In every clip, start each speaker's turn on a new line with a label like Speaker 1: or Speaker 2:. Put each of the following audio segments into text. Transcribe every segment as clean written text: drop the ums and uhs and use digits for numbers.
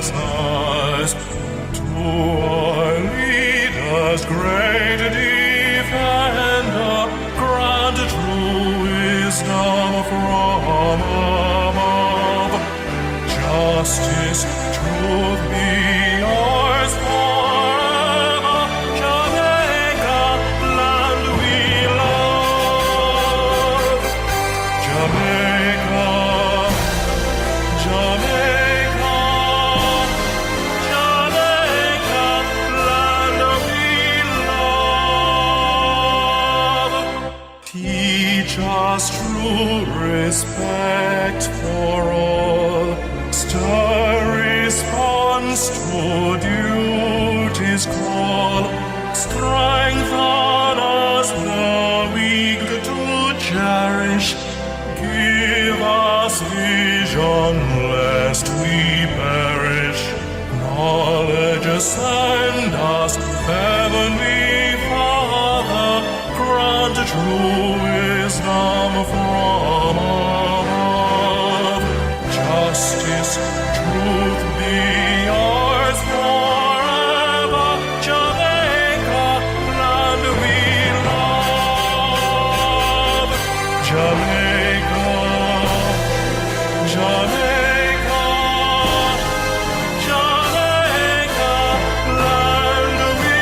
Speaker 1: sighs. To our leaders, great defender, grant true wisdom from above. Justice, truth be yours forever. Jamaica, land we love. Jamaica, Jamaica, Jamaica, land we love. Teach us true respect for all. Stir response to duty's call. Strengthen us the weak to cherish. Give us vision lest we perish. Knowledge send us, Heavenly Father. Grant true wisdom from above. Justice, truth be yours forever. Jamaica, land we love. Jamaica, Jamaica, Jamaica, land we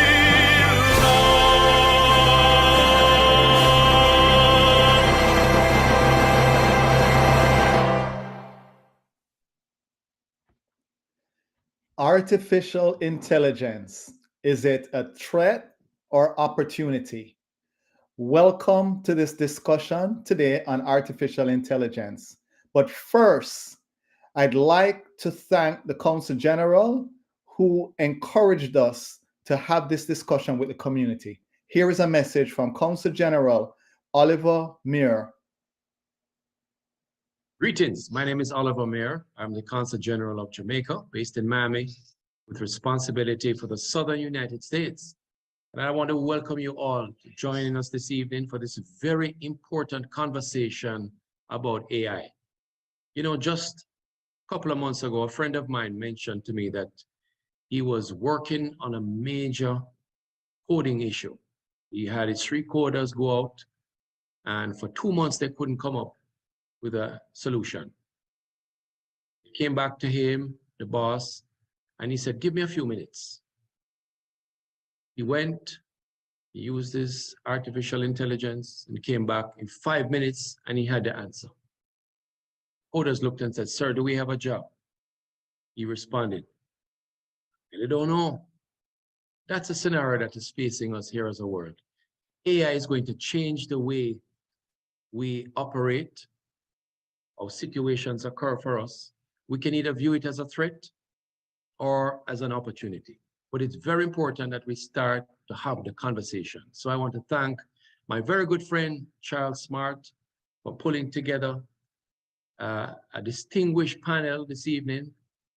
Speaker 2: Artificial intelligence, is it a threat or opportunity? Welcome to this discussion today on artificial intelligence. But first, I'd like to thank the Consul General who encouraged us to have this discussion with the community. Here is a message from Consul General Oliver Mair.
Speaker 3: Greetings, my name is Oliver Mair. I'm the Consul General of Jamaica, based in Miami, with responsibility for the Southern United States. And I want to welcome you all to joining us this evening for this very important conversation about AI. You know, just a couple of months ago, a friend of mine mentioned to me that he was working on a major coding issue. He had his 3 coders go out, and for 2 months, they couldn't come up with a solution. He came back to him, the boss, and he said, give me a few minutes. He went, he used his artificial intelligence and came back in 5 minutes and he had the answer. Coders looked and said, sir, do we have a job? He responded, I really don't know. That's a scenario that is facing us here as a world. AI is going to change the way we operate. How situations occur for us. We can either view it as a threat or as an opportunity. But it's very important that we start to have the conversation. So I want to thank my very good friend, Charles Smart, for pulling together a distinguished panel this evening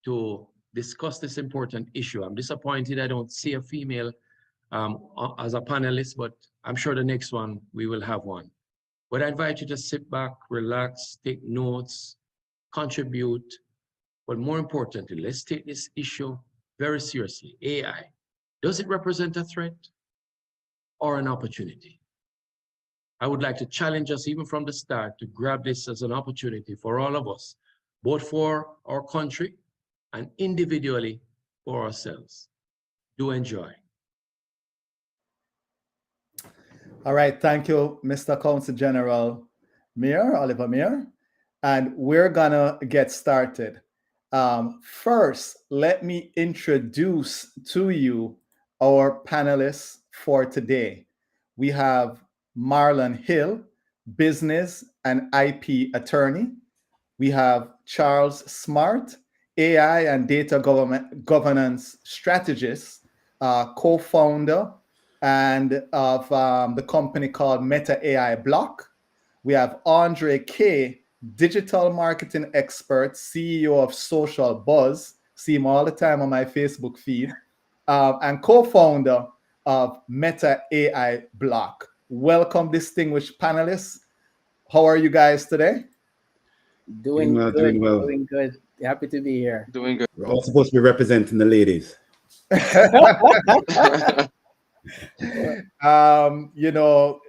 Speaker 3: to discuss this important issue. I'm disappointed I don't see a female as a panelist, but I'm sure the next one we will have one. But I invite you to sit back, relax, take notes, contribute. But more importantly, let's take this issue very seriously. AI, does it represent a threat or an opportunity? I would like to challenge us even from the start to grab this as an opportunity for all of us, both for our country and individually for ourselves. Do enjoy.
Speaker 2: All right, thank you, Mr. Consul General Mair, Oliver Mair. And we're gonna get started. First, let me introduce to you our panelists for today. We have Marlon Hill, business and IP attorney. We have Charles Smart, AI and data governance strategist, co-founder and of the company called MetAiBlock. We have Andre K, digital marketing expert, CEO of Sociallybuzz. See him all the time on my Facebook feed, and co-founder of MetAiBlock. Welcome, distinguished panelists. How are you guys today?
Speaker 4: Doing good. Happy to be here.
Speaker 5: Doing good.
Speaker 6: We're all supposed to be representing the ladies.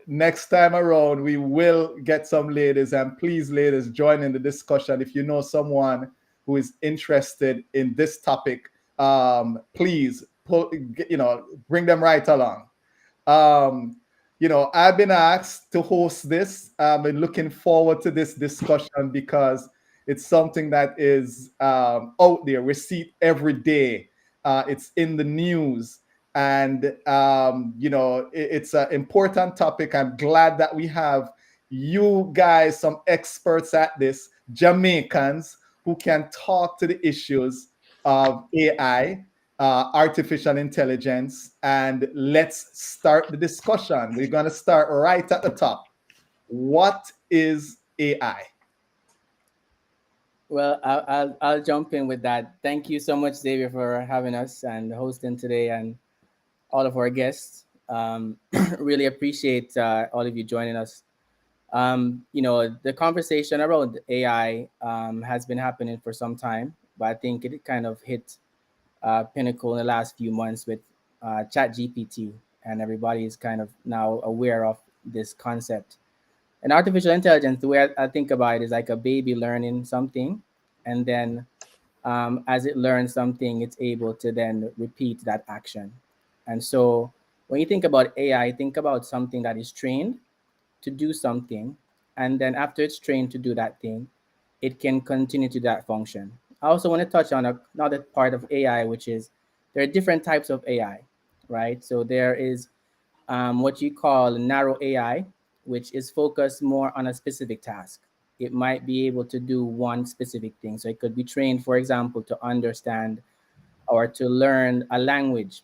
Speaker 2: Next time around, we will get some ladies, and please, ladies, join in the discussion. If you know someone who is interested in this topic, please bring them right along. I've been asked to host this. I've been looking forward to this discussion because it's something that is out there. We see it every day. It's in the news. And, it's an important topic. I'm glad that we have you guys, some experts at this, Jamaicans, who can talk to the issues of AI, artificial intelligence. And let's start the discussion. We're going to start right at the top. What is AI?
Speaker 4: Well, I'll jump in with that. Thank you so much, Xavier, for having us and hosting today, and all of our guests. Really appreciate all of you joining us. The conversation around AI has been happening for some time, but I think it kind of hit pinnacle in the last few months with ChatGPT, and everybody is kind of now aware of this concept. And artificial intelligence, the way I think about it, is like a baby learning something, and then as it learns something, it's able to then repeat that action. And so when you think about AI, think about something that is trained to do something, and then after it's trained to do that thing, it can continue to do that function. I also want to touch on another part of AI, which is there are different types of AI, right? So there is what you call narrow AI, which is focused more on a specific task. It might be able to do one specific thing. So it could be trained, for example, to understand or to learn a language.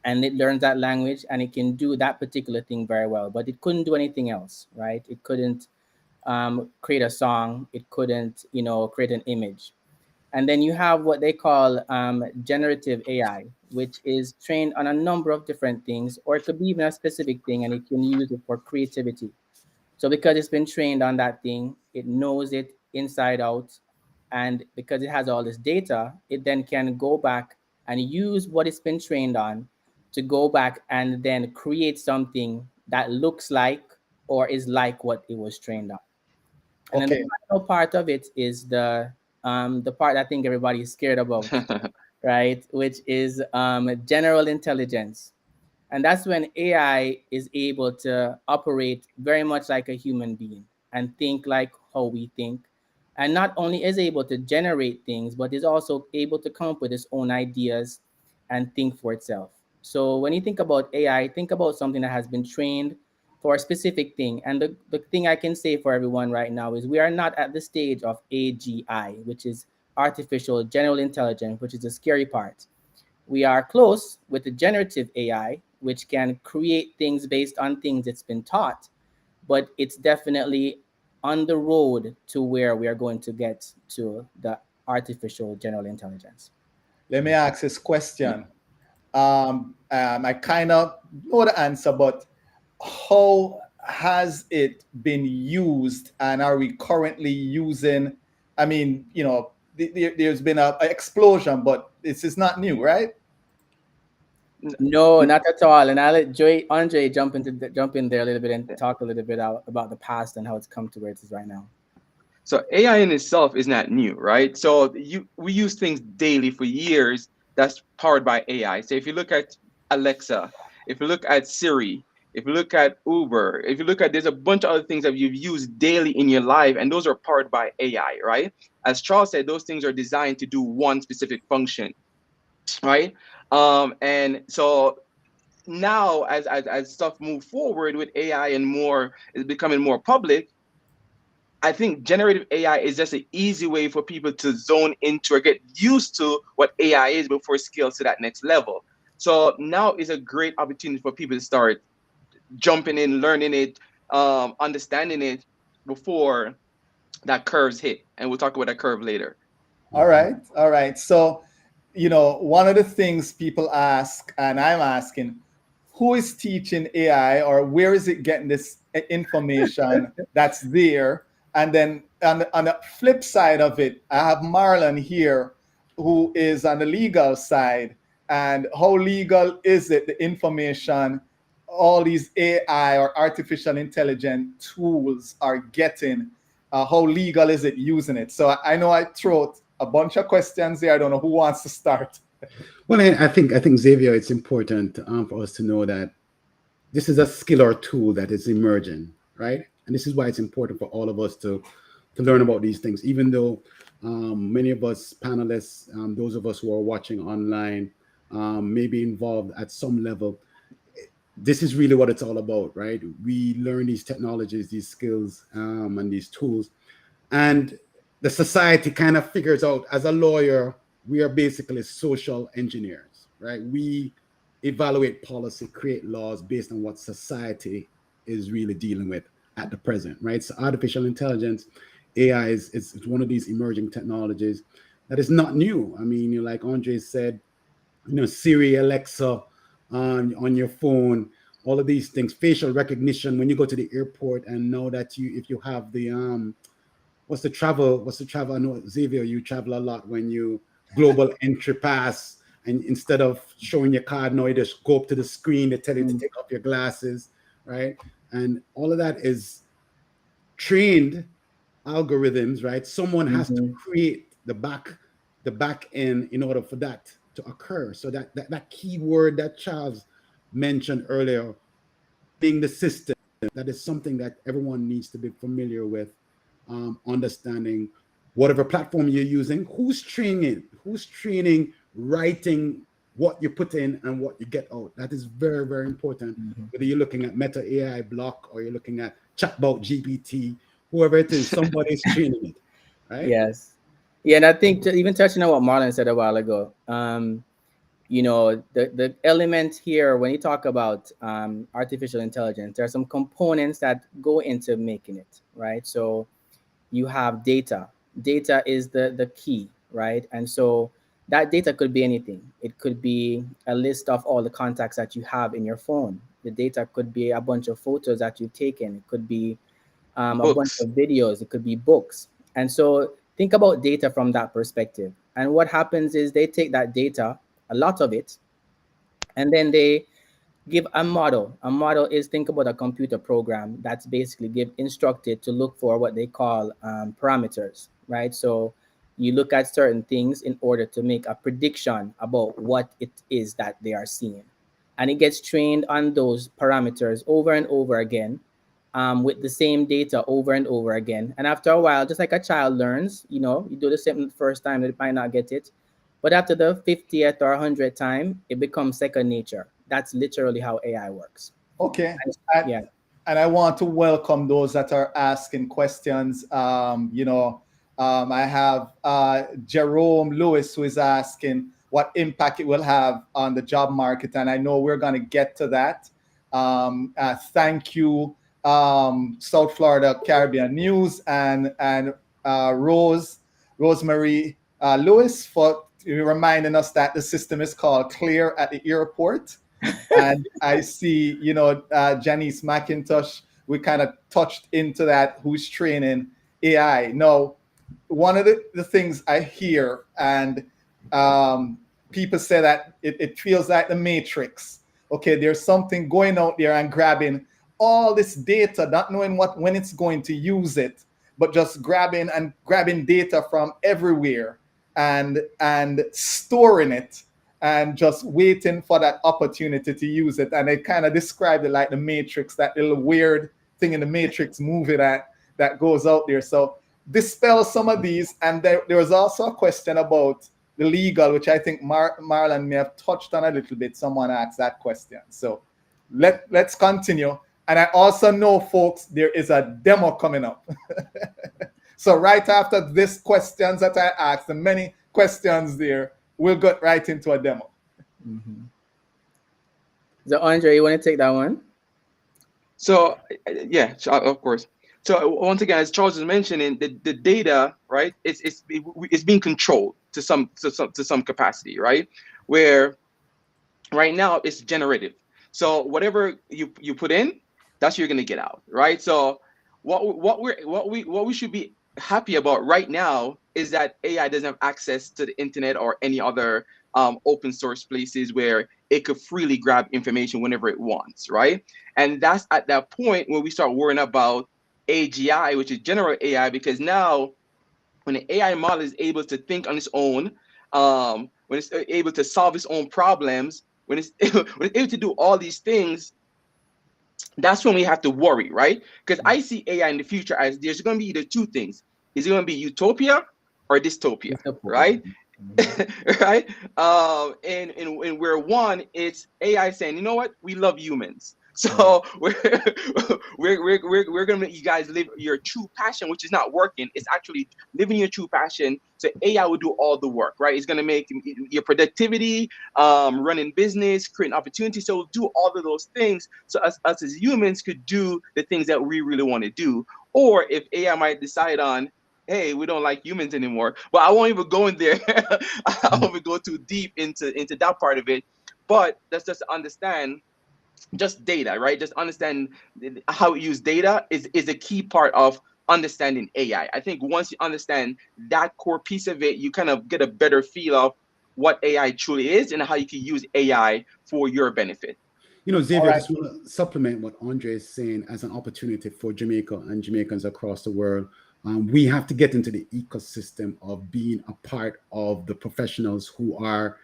Speaker 4: And it learns that language and it can do that particular thing very well, but it couldn't do anything else, right? It couldn't create a song. It couldn't, create an image. And then you have what they call generative AI, which is trained on a number of different things, or it could be even a specific thing, and it can use it for creativity. So because it's been trained on that thing, it knows it inside out. And because it has all this data, it then can go back and use what it's been trained on to go back and then create something that looks like or is like what it was trained on. And then the final part of it is the part I think everybody is scared about, right? Which is general intelligence. And that's when AI is able to operate very much like a human being and think like how we think. And not only is able to generate things, but is also able to come up with its own ideas and think for itself. So when you think about AI, think about something that has been trained for a specific thing. And the thing I can say for everyone right now is we are not at the stage of AGI, which is artificial general intelligence, which is the scary part. We are close with the generative AI, which can create things based on things it's been taught, but it's definitely on the road to where we are going to get to the artificial general intelligence.
Speaker 2: Let me ask this question. I kind of know the answer, but how has it been used, and are we currently using? I mean, there's been an explosion, but this is not new, right?
Speaker 4: No, not at all. And I'll let Andre jump in there a little bit and talk a little bit about the past and how it's come to where it is right now.
Speaker 5: So AI in itself is not new, right? So we use things daily for years that's powered by AI. So if you look at Alexa, if you look at Siri, if you look at Uber, if you look at, there's a bunch of other things that you've used daily in your life, and those are powered by AI, right? As Charles said, those things are designed to do one specific function, right? And so now as stuff move forward with AI and more is becoming more public, I think generative AI is just an easy way for people to zone into or get used to what AI is before it scales to that next level. So now is a great opportunity for people to start jumping in, learning it, understanding it before that curve's hit. And we'll talk about that curve later.
Speaker 2: All right. So, one of the things people ask, and I'm asking, who is teaching AI, or where is it getting this information that's there? And then on the flip side of it, I have Marlon here, who is on the legal side. And how legal is it, the information all these AI or artificial intelligence tools are getting? How legal is it using it? So I know I threw a bunch of questions there. I don't know who wants to start.
Speaker 6: Well, I think Xavier, it's important for us to know that this is a skill or tool that is emerging, right? And this is why it's important for all of us to learn about these things, even though many of us panelists, those of us who are watching online, may be involved at some level. This is really what it's all about, right? We learn these technologies, these skills, and these tools, and the society kind of figures out, as a lawyer, we are basically social engineers, right? We evaluate policy, create laws based on what society is really dealing with at the present, right? So artificial intelligence, AI is one of these emerging technologies that is not new. I mean, like Andre said, Siri, Alexa, on your phone, all of these things, facial recognition when you go to the airport, and know that if you have the what's the travel? I know, Xavier, you travel a lot. When you global entry pass, and instead of showing your card, now you just go up to the screen, they tell you to take off your glasses, right? And all of that is trained algorithms, right? Someone has to create the back end in order for that to occur. So that key word that Charles mentioned earlier, being the system, that is something that everyone needs to be familiar with, understanding whatever platform you're using, who's training, writing what you put in and what you get out. That is very, very important. Whether you're looking at MetAiBlock or you're looking at chatbot GPT, whoever it is, somebody's training it, right?
Speaker 4: Yes. Yeah, and I think even touching on what Marlon said a while ago, the element here, when you talk about artificial intelligence, there are some components that go into making it, right? So you have data. Data is the key, right? And so that data could be anything. It could be a list of all the contacts that you have in your phone. The data could be a bunch of photos that you've taken. It could be a bunch of videos. It could be books. And so think about data from that perspective. And what happens is they take that data, a lot of it, and then they give a model. A model is, think about a computer program that's basically instructed to look for what they call parameters, right? So you look at certain things in order to make a prediction about what it is that they are seeing. And it gets trained on those parameters over and over again, with the same data over and over again. And after a while, just like a child learns, you do the same the first time, they might not get it. But after the 50th or 100th time, it becomes second nature. That's literally how AI works.
Speaker 2: Okay. And I want to welcome those that are asking questions. I have Jerome Lewis, who is asking what impact it will have on the job market. And I know we're going to get to that. Thank you, South Florida Caribbean News and Rosemary Lewis, for reminding us that the system is called Clear at the airport. And I see, Janice McIntosh, we kind of touched into that, who's training AI. Now, one of the things I hear, and people say that it feels like the Matrix. Okay, there's something going out there and grabbing all this data, not knowing when it's going to use it, but just grabbing data from everywhere and storing it and just waiting for that opportunity to use it. And they kind of described it like the Matrix, that little weird thing in the Matrix movie that goes out there. So dispel some of these. And there was also a question about the legal, which I think Marlon may have touched on a little bit. Someone asked that question. So let's continue. And I also know, folks, there is a demo coming up. So right after this questions that I asked, and many questions there, we'll get right into a demo.
Speaker 4: So Andre, you want to take that one?
Speaker 5: So yeah, of course. So once again, as Charles was mentioning, the data, right? It's being controlled to some capacity, right? Where right now it's generative. So whatever you put in, that's what you're gonna get out, right? So what we should be happy about right now is that AI doesn't have access to the internet or any other open source places where it could freely grab information whenever it wants, right? And that's at that point where we start worrying about AGI, which is general AI, because now when an AI model is able to think on its own, when it's able to solve its own problems, when it's when it's able to do all these things, that's when we have to worry, right? Because I see AI in the future as there's going to be either two things. Is it going to be utopia or dystopia, right? Right? And where one, it's AI saying, you know what, we love humans. So we're gonna let you guys live your true passion, which is not working. It's actually living your true passion. So AI will do all the work, right? It's gonna make your productivity, running business, creating opportunities. So it'll do all of those things. So us as humans could do the things that we really want to do. Or if AI might decide on, hey, we don't like humans anymore. But I won't even go in there. I won't even go too deep into that part of it. But that's just to understand just data, right? Just understand how we use data is a key part of understanding AI. I think once you understand that core piece of it, you kind of get a better feel of what AI truly is and how you can use AI for your benefit.
Speaker 6: You know, Xavier,
Speaker 2: All
Speaker 6: I
Speaker 2: right.
Speaker 6: just want to supplement what Andre is saying as an opportunity for Jamaica and Jamaicans across the world. We have to get into the ecosystem of being a part of the professionals who are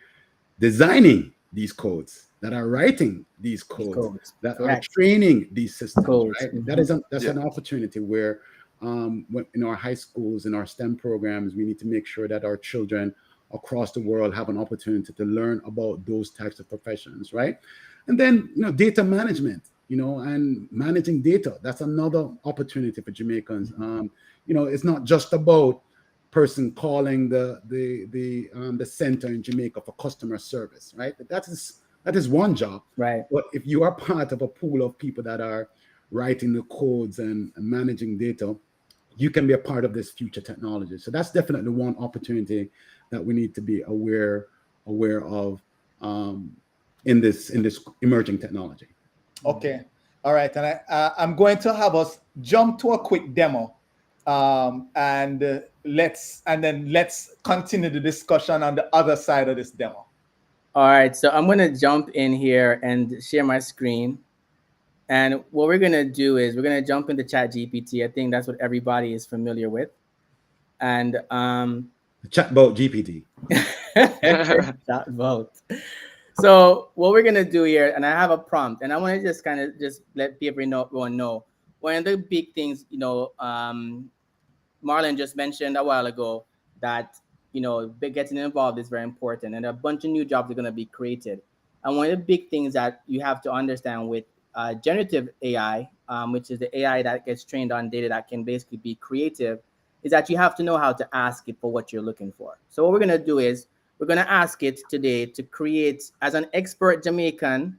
Speaker 6: designing these codes, that are writing these codes, that are
Speaker 4: Correct.
Speaker 6: training these systems,
Speaker 4: Codes.
Speaker 6: right?
Speaker 4: Mhm.
Speaker 6: That's
Speaker 5: Yeah.
Speaker 6: an opportunity where in our high schools, in our STEM programs, we need to make sure that our children across the world have an opportunity to learn about those types of professions, right? And then, you know, data management, you know, and managing data. That's another opportunity for Jamaicans. You know, it's not just about person calling the center in Jamaica for customer service, right? That is one job.
Speaker 4: Right.
Speaker 6: But if you are part of a pool of people that are writing the codes and managing data, you can be a part of this future technology. So that's definitely one opportunity that we need to be aware of in this emerging technology.
Speaker 2: Okay. All right. And I'm going to have us jump to a quick demo. And let's continue the discussion on the other side of this demo.
Speaker 4: All right. So I'm going to jump in here and share my screen. And what we're going to do is we're going to jump into ChatGPT. I think that's what everybody is familiar with. And
Speaker 6: The chatbot GPT.
Speaker 4: chatbot. So what we're gonna do here, and I have a prompt, and I want to just kind of just let people know, everyone know. One of the big things, Marlon just mentioned a while ago that getting involved is very important, and a bunch of new jobs are gonna be created. And one of the big things that you have to understand with generative AI, which is the AI that gets trained on data that can basically be creative, is that you have to know how to ask it for what you're looking for. So what we're gonna do is we're going to ask it today to create, as an expert Jamaican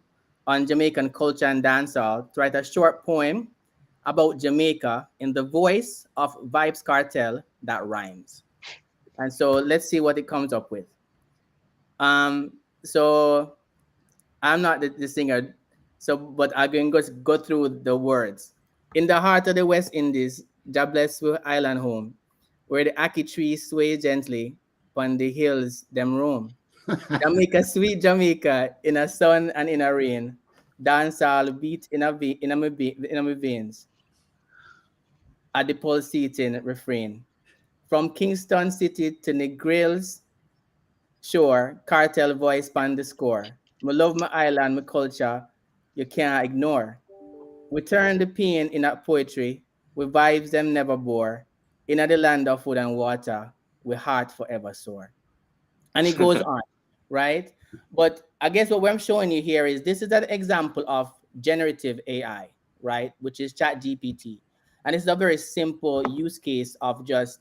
Speaker 4: on Jamaican culture and dancehall, to write a short poem about Jamaica in the voice of Vibes Cartel that rhymes. And so let's see what it comes up with. So I'm not the singer, so but I can go through the words. In the heart of the West Indies, jobless island home, where the ackee trees sway gently upon the hills them roam. Jamaica, sweet Jamaica, in a sun and in a rain, dancehall beat in my veins, at the pulsating refrain. From Kingston City to Negril's shore, cartel voice span the score. Me love my island, my culture, you can't ignore. We turn the pain in that poetry, with vibes them never bore. In the land of food and water, we heart forever sore. And it goes on, right? But I guess what I'm showing you here is this is an example of generative AI, right? Which is ChatGPT. And it's a very simple use case of just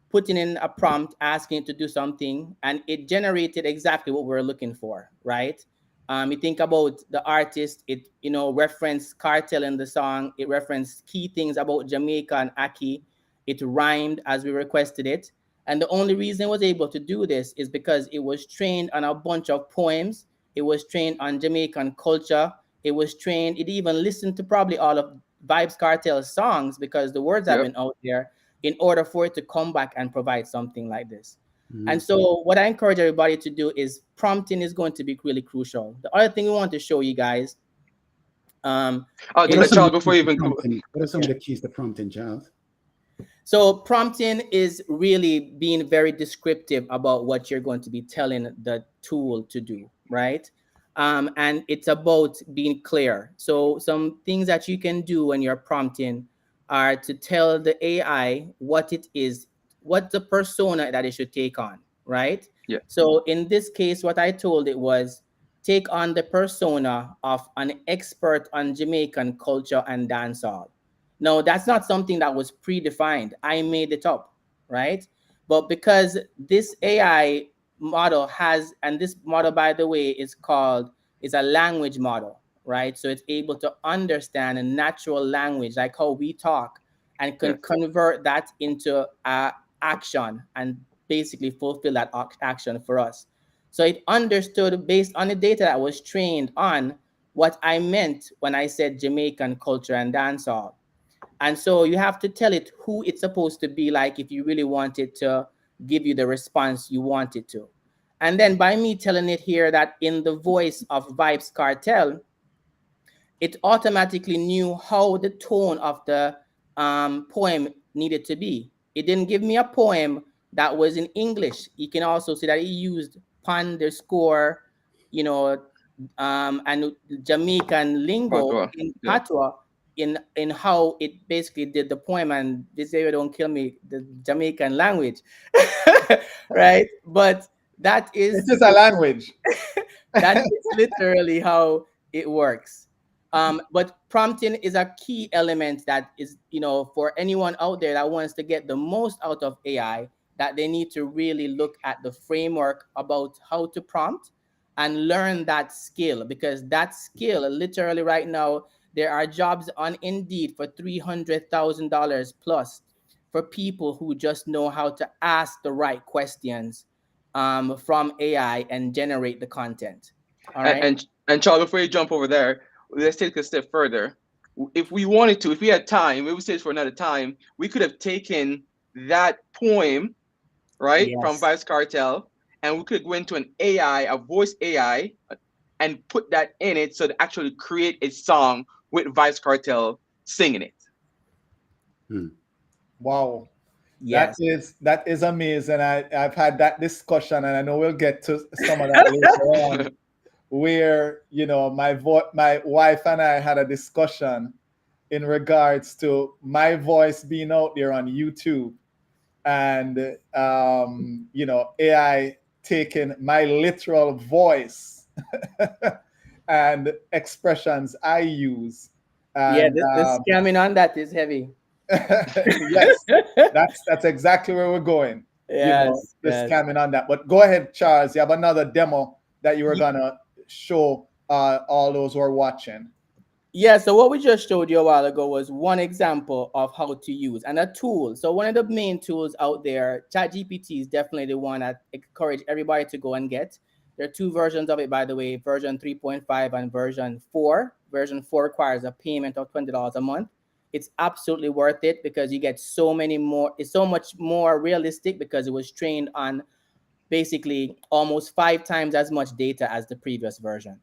Speaker 4: putting in a prompt, asking it to do something, and it generated exactly what we're looking for, right? You think about the artist, it referenced cartel in the song, it referenced key things about Jamaica and Aki, it rhymed as we requested it. And the only reason it was able to do this is because it was trained on a bunch of poems, it was trained on Jamaican culture, it even listened to probably all of Vibes Cartel's songs because the words have
Speaker 5: Yep.
Speaker 4: been out there. in order for it to come back and provide something like this.
Speaker 6: Mhm.
Speaker 4: And so what I encourage everybody to do is prompting is going to be really crucial. The other thing we want to show you guys
Speaker 5: Oh,
Speaker 6: What are
Speaker 4: is
Speaker 6: some of
Speaker 5: Charles,
Speaker 6: the
Speaker 5: before
Speaker 6: keys
Speaker 5: you
Speaker 6: to
Speaker 5: even go,
Speaker 6: prompting? What are some of the keys to prompting, Charles?
Speaker 4: so prompting is really being very descriptive about what you're going to be telling the tool to do, right? And it's about being clear. So some things that you can do when you're prompting are to tell the AI what it is, what the persona that it should take on, right?
Speaker 5: yeah,
Speaker 4: So in this case, what I told it was take on the persona of an expert on Jamaican culture and dancehall. No, that's not something that was predefined. I made it up, right? But because this AI model has, and this model, by the way, is a language model, right? So it's able to understand a natural language, like how we talk, and can
Speaker 5: yes,
Speaker 4: convert that into action and basically fulfill that action for us. So it understood based on the data that was trained on what I meant when I said Jamaican culture and dancehall. And so you have to tell it who it's supposed to be like if you really want it to give you the response you want it to. And then by me telling it here that in the voice of Vibes Cartel, it automatically knew how the tone of the poem needed to be. It didn't give me a poem that was in English. You can also see that it used underscore, you know, and Jamaican lingo
Speaker 5: patois,
Speaker 4: in
Speaker 5: yeah.
Speaker 4: patois in how it basically did the poem. And this area don't kill me, the Jamaican language, right? But that
Speaker 2: It
Speaker 4: is
Speaker 2: is a language.
Speaker 4: that is literally how it works. But prompting is a key element that is, for anyone out there that wants to get the most out of AI, that they need to really look at the framework about how to prompt and learn that skill, because that skill, literally right now, there are jobs on Indeed for $300,000 plus for people who just know how to ask the right questions from AI and generate the content. All
Speaker 5: And,
Speaker 4: right.
Speaker 5: and and Charles, before you jump over there, let's take a step further. If we wanted to, if we had time, we would say for another time, we could have taken that poem, right, from
Speaker 4: Yes.
Speaker 5: Vice Cartel, and we could go into an AI, a voice AI, and put that in it so to actually create a song with Vice Cartel singing it.
Speaker 6: Hmm.
Speaker 2: Wow.
Speaker 4: Yes.
Speaker 2: That is amazing. I've had that discussion, and I know we'll get to some of that later on. Where my wife and I had a discussion in regards to my voice being out there on YouTube, and AI taking my literal voice and expressions I use,
Speaker 4: Yeah,
Speaker 2: and
Speaker 4: the scamming on that is heavy.
Speaker 2: yes, that's exactly where we're going.
Speaker 4: Yes,
Speaker 2: The
Speaker 4: yes.
Speaker 2: scamming on that. But go ahead, Charles. You have another demo that you were gonna show all those who are watching.
Speaker 4: Yeah, so what we just showed you a while ago was one example of how to use and a tool. So one of the main tools out there, ChatGPT is definitely the one I encourage everybody to go and get. There are two versions of it, by the way, version 3.5 and version 4. Version 4 requires a payment of $20 a month. It's absolutely worth it because you get so many more, it's so much more realistic because it was trained on basically almost 5 times as much data as the previous version.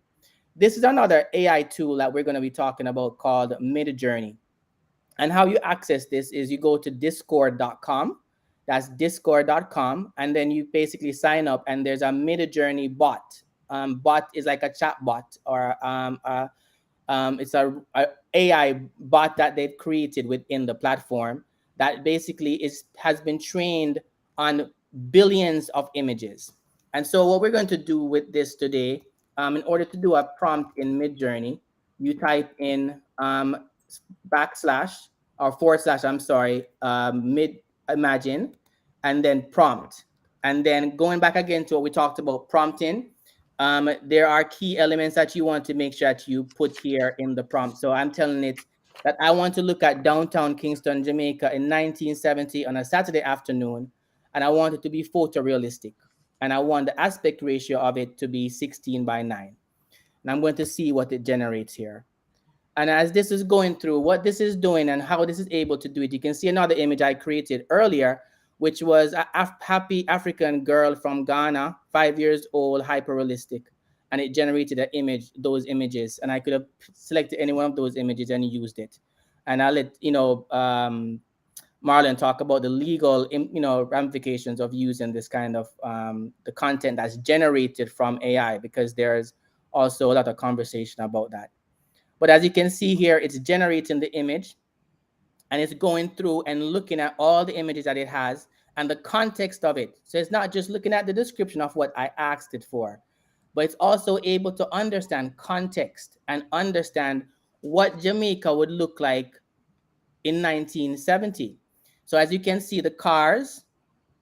Speaker 4: This is another AI tool that we're going to be talking about called Midjourney. And how you access this is you go to discord.com. That's discord.com. And then you basically sign up, and there's a Midjourney bot. Bot is like a chat bot, or it's a AI bot that they've created within the platform that basically has been trained on billions of images. And so what we're going to do with this today, in order to do a prompt in Midjourney, you type in backslash or forward slash, I'm sorry, mid imagine, and then prompt. And then going back again to what we talked about prompting, there are key elements that you want to make sure that you put here in the prompt. So I'm telling it that I want to look at downtown Kingston, Jamaica in 1970 on a Saturday afternoon, and I want it to be photorealistic. And I want the aspect ratio of it to be 16:9. And I'm going to see what it generates here. And as this is going through, what this is doing and how this is able to do it, you can see another image I created earlier, which was a happy African girl from Ghana, 5 years old, hyper realistic. And it generated an image, those images. And I could have selected any one of those images and used it. And I'll let, Marlon talk about the legal, ramifications of using this kind of the content that's generated from AI, because there's also a lot of conversation about that. But as you can see here, it's generating the image, and it's going through and looking at all the images that it has and the context of it. So it's not just looking at the description of what I asked it for, but it's also able to understand context and understand what Jamaica would look like in 1970. So as you can see, the cars,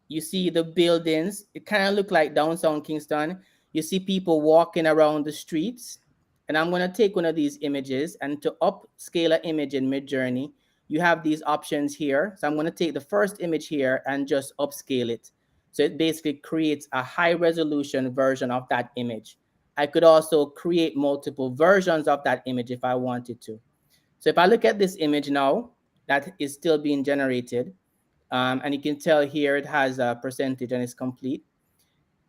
Speaker 4: you see the buildings, it kind of look like downtown Kingston. You see people walking around the streets. And I'm going to take one of these images, and to upscale an image in Midjourney, you have these options here. So I'm going to take the first image here and just upscale it. So it basically creates a high resolution version of that image. I could also create multiple versions of that image if I wanted to. So if I look at this image now, that is still being generated. And you can tell here it has a percentage and it's complete.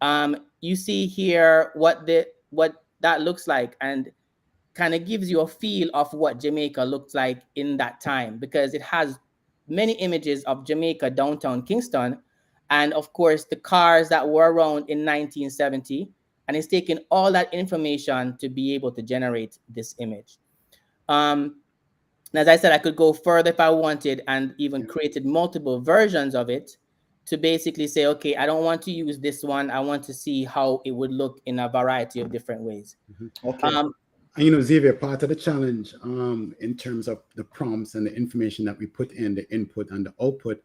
Speaker 4: You see here what that looks like, and kind of gives you a feel of what Jamaica looked like in that time, because it has many images of Jamaica downtown Kingston, and of course the cars that were around in 1970, and it's taking all that information to be able to generate this image. As I said, I could go further if I wanted, and even created multiple versions of it to basically say, okay, I don't want to use this one. I want to see how it would look in a variety of different ways.
Speaker 2: Okay.
Speaker 6: And Xavier, part of the challenge in terms of the prompts and the information that we put in, the input and the output,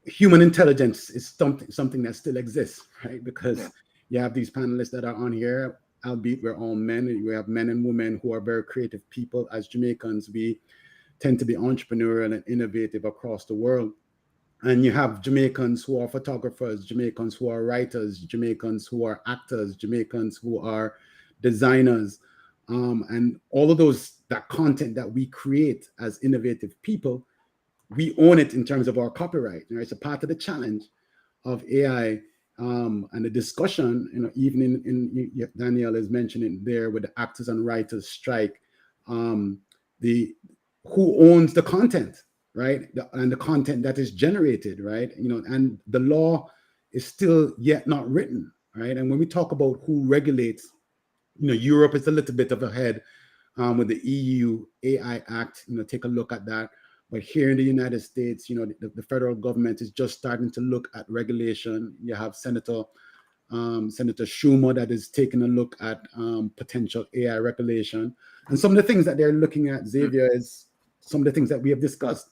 Speaker 6: human intelligence is something that still exists, right? Because you have these panelists that are on here, albeit we're all men. We have men and women who are very creative people. As Jamaicans, we tend to be entrepreneurial and innovative across the world. And you have Jamaicans who are photographers, Jamaicans who are writers, Jamaicans who are actors, Jamaicans who are designers, and all of that content that we create as innovative people, we own it in terms of our copyright. It's a part of the challenge of AI and the discussion. Even in Danielle is mentioning there with the actors and writers strike, who owns the content, right? And the content that is generated, right? And the law is still yet not written, right? And when we talk about who regulates, Europe is a little bit of ahead with the EU AI Act. Take a look at that. But here in the United States, the federal government is just starting to look at regulation. You have Senator Schumer that is taking a look at potential AI regulation. And some of the things that they're looking at, Xavier, is some of the things that we have discussed.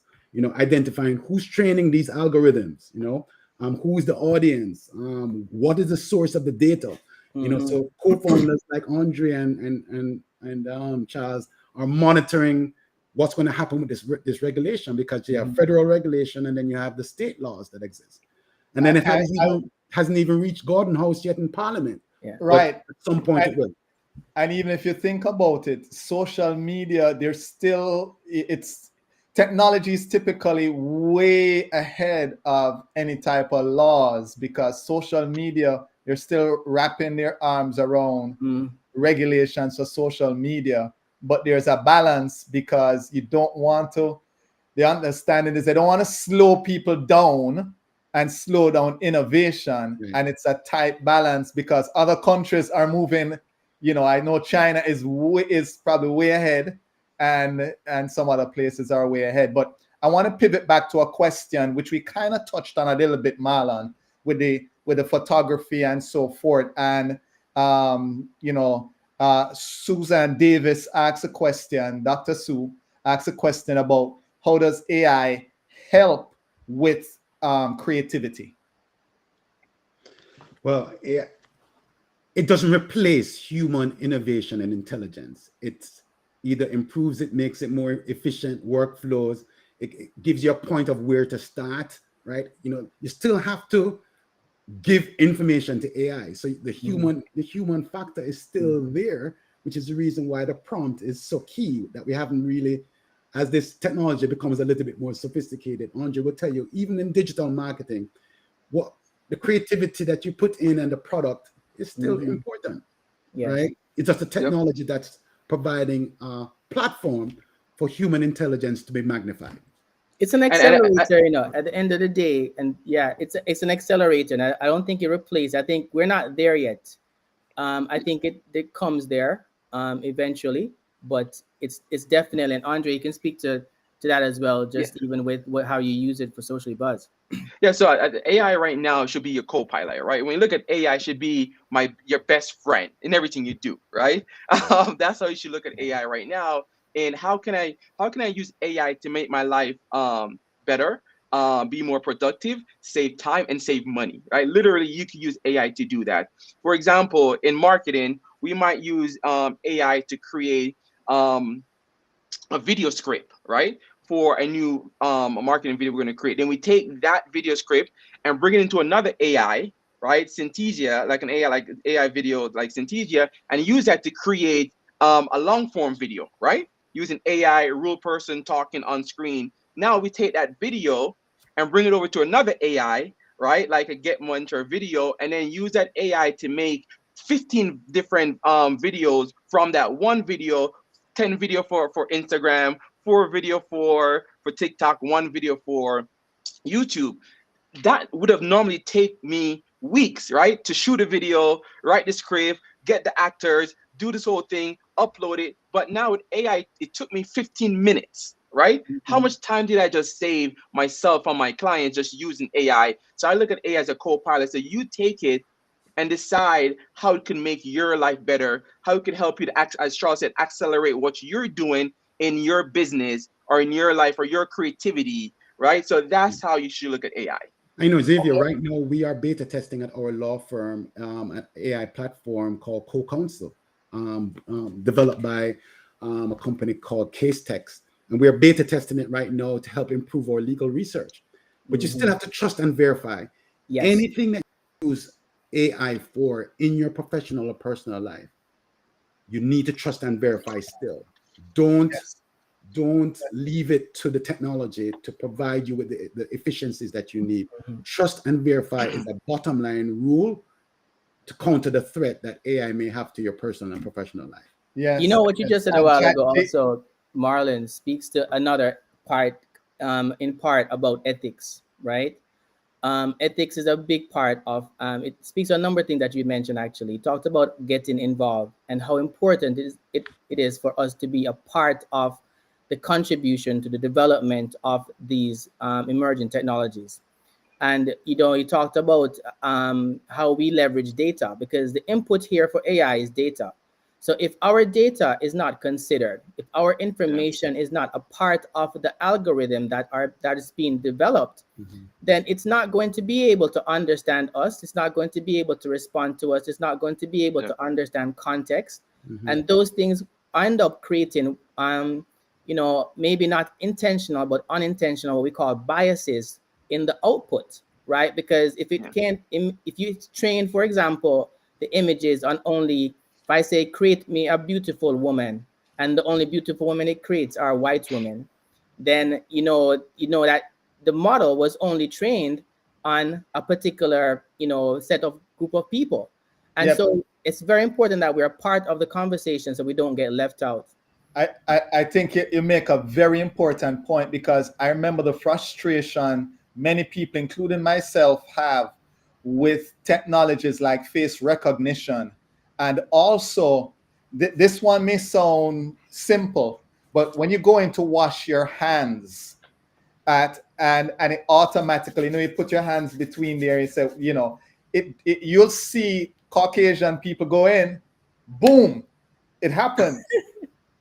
Speaker 6: Identifying who's training these algorithms. Who's the audience? What is the source of the data? So co-founders like Andre and Charles are monitoring what's going to happen with this regulation, because you have federal regulation and then you have the state laws that exist, and then it hasn't even reached Gordon House yet in Parliament.
Speaker 4: Yeah.
Speaker 2: Right.
Speaker 6: But at some point it will.
Speaker 2: And even if you think about it, social media, technology is typically way ahead of any type of laws, because social media, they're still wrapping their arms around regulations for social media. But there's a balance, because you don't want to, the understanding is they don't want to slow people down and slow down innovation.
Speaker 6: Right.
Speaker 2: And it's a tight balance, because other countries are moving. I know China is probably way ahead, and some other places are way ahead. But I want to pivot back to a question which we kind of touched on a little bit, Marlon, with the photography and so forth. And Susan Davis asks a question, Dr. Sue asks a question about how does AI help with creativity?
Speaker 6: Well, it doesn't replace human innovation and intelligence. It either improves it, makes it more efficient workflows. It gives you a point of where to start, right? You still have to give information to AI. So the human factor is still there, which is the reason why the prompt is so key, that we haven't really, as this technology becomes a little bit more sophisticated. Andre will tell you, even in digital marketing, what the creativity that you put in and the product is still important,
Speaker 4: Yes.
Speaker 6: right? It's just a technology that's providing a platform for human intelligence to be magnified.
Speaker 4: It's an accelerator, you know, at the end of the day. And yeah, it's an accelerator. And I don't think it replaces. I think we're not there yet. I think it comes there eventually, but it's definitely, and Andre, you can speak to that as well, just even with how you use it for Sociallybuzz.
Speaker 5: Yeah, so AI right now should be your co-pilot, right? When you look at AI, it should be your best friend in everything you do, right? That's how you should look at AI right now. And how can I use AI to make my life better, be more productive, save time, and save money, right? Literally, you can use AI to do that. For example, in marketing, we might use AI to create a video script, right? For a new marketing video we're going to create. Then we take that video script and bring it into another AI, right? Synthesia, like an AI video like Synthesia, and use that to create a long form video, right? Using AI, a real person talking on screen. Now we take that video and bring it over to another AI, right? Like a Get Muncher video, and then use that AI to make 15 different videos from that one video, 10 video for Instagram, 4 video for TikTok, 1 video for YouTube. That would have normally take me weeks, right? To shoot a video, write the script, get the actors, do this whole thing, upload it. But now with AI, it took me 15 minutes, right? How much time did I just save myself and my clients just using AI? So I look at AI as a co-pilot. So you take it and decide how it can make your life better, how it can help you to, as Charles said, accelerate what you're doing in your business or in your life or your creativity, right? So that's how you should look at AI.
Speaker 6: I know, Xavier, right now we are beta testing at our law firm an AI platform called Consul, developed by a company called Case Text. And we are beta testing it right now to help improve our legal research. But you still have to trust and verify.
Speaker 4: Yes.
Speaker 6: Anything that you use AI for in your professional or personal life, you need to trust and verify still. Don't leave it to the technology to provide you with the efficiencies that you need. Trust and verify is a bottom line rule to counter the threat that AI may have to your personal and professional life.
Speaker 2: Yes.
Speaker 4: You know what you just said a while ago also, Marlon, speaks to another part, in part about ethics, right? Ethics is a big part of, it speaks to a number of things that you mentioned actually. Talked about getting involved and how important it is for us to be a part of the contribution to the development of these emerging technologies. And, you know, you talked about how we leverage data, because the input here for AI is data. So if our data is not considered, if our information is not a part of the algorithm that is being developed, then it's not going to be able to understand us. It's not going to be able to respond to us. It's not going to be able to understand context. And those things end up creating, you know, maybe not intentional, but unintentional, what we call biases in the output, right? Because if it can't, if you train, for example, the images on only, if I say, create me a beautiful woman, and the only beautiful woman it creates are white women, then you know that the model was only trained on a particular, you know, set of group of people. And so it's very important that we're part of the conversation so we don't get left out.
Speaker 2: I think you make a very important point, because I remember the frustration many people, including myself, have with technologies like face recognition. And also, this one may sound simple, but when you go in to wash your hands and it automatically, you know, you put your hands between there, you say, you know, you'll see Caucasian people go in, boom, it happened.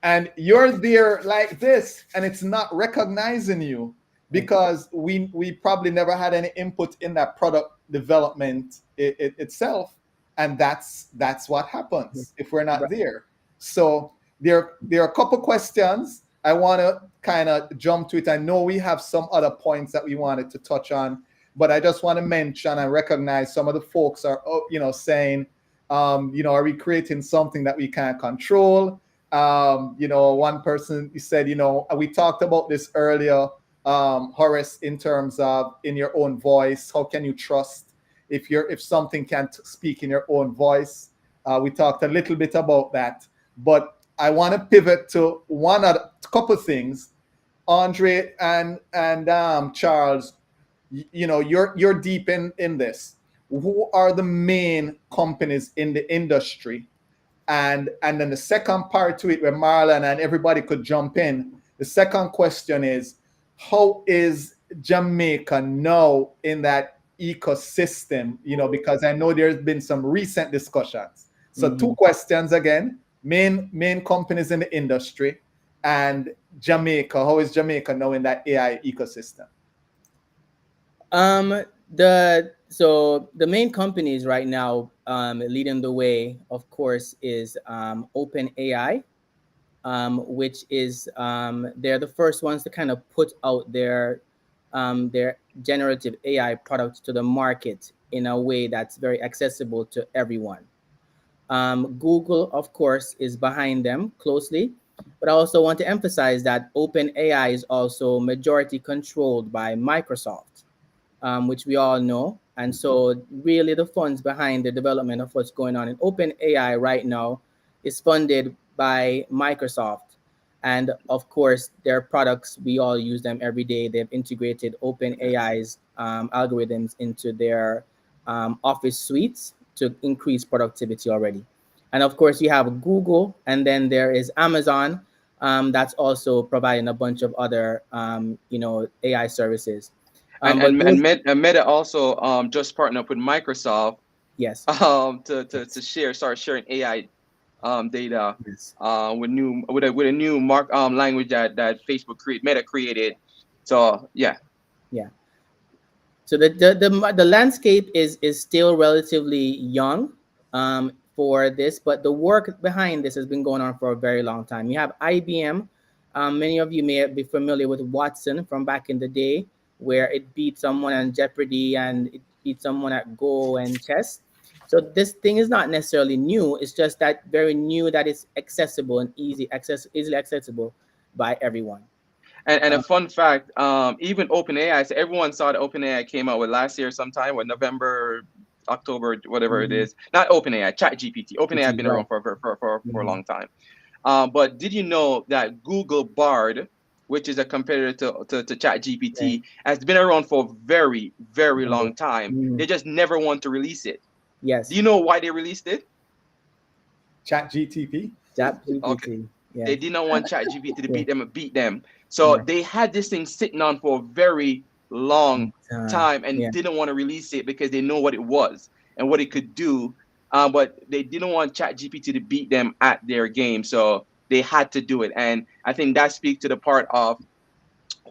Speaker 2: And you're there like this, and it's not recognizing you, because we probably never had any input in that product development itself. And that's what happens if we're not there. So there are a couple questions. I want to kind of jump to it. I know we have some other points that we wanted to touch on, but I just want to mention and recognize some of the folks are, you know, saying Are we creating something that we can't control? One person said, we talked about this earlier, Horace, in terms of in your own voice. How can you trust if something can't speak in your own voice? We talked a little bit about that, but I want to pivot to one other couple things. Andre and Charles, you're deep in this. Who are the main companies in the industry? And then the second part to it, where Marlon and everybody could jump in. The second question is, how is Jamaica now in that ecosystem? Because I know there's been some recent discussions. So two questions again: main companies in the industry, and Jamaica. How is Jamaica now in that AI ecosystem?
Speaker 4: The main companies right now leading the way, of course, is OpenAI, which is they're the first ones to kind of put out their generative AI products to the market in a way that's very accessible to everyone. Google, of course, is behind them closely, but I also want to emphasize that OpenAI is also majority controlled by Microsoft, which we all know. And so really the funds behind the development of what's going on in OpenAI right now is funded by Microsoft. And of course, their products, we all use them every day. They've integrated OpenAI's algorithms into their office suites to increase productivity already. And of course, you have Google, and then there is Amazon, that's also providing a bunch of other, AI services.
Speaker 5: And Meta also just partnered up with Microsoft.
Speaker 4: Yes.
Speaker 5: To start sharing AI data with a new language that Facebook Meta created. So yeah.
Speaker 4: So the landscape is still relatively young for this, but the work behind this has been going on for a very long time. You have IBM. Many of you may be familiar with Watson from back in the day, where it beat someone on Jeopardy and it beat someone at Go and chess. So this thing is not necessarily new. It's just that very new that it's accessible and easily accessible by everyone.
Speaker 5: And a fun fact, even OpenAI, so everyone saw that OpenAI came out with last year sometime, with November, October, whatever it is. Not OpenAI, ChatGPT. OpenAI has been around for a long time. But did you know that Google Bard, which is a competitor to ChatGPT, has been around for a very, very long time? They just never want to release it.
Speaker 4: Yes.
Speaker 5: Do you know why they released it?
Speaker 2: ChatGPT.
Speaker 5: Okay. Yes. They did not want ChatGPT to beat them. So they had this thing sitting on for a very long time and didn't want to release it because they know what it was and what it could do. But they didn't want ChatGPT to beat them at their game. So they had to do it. And I think that speaks to the part of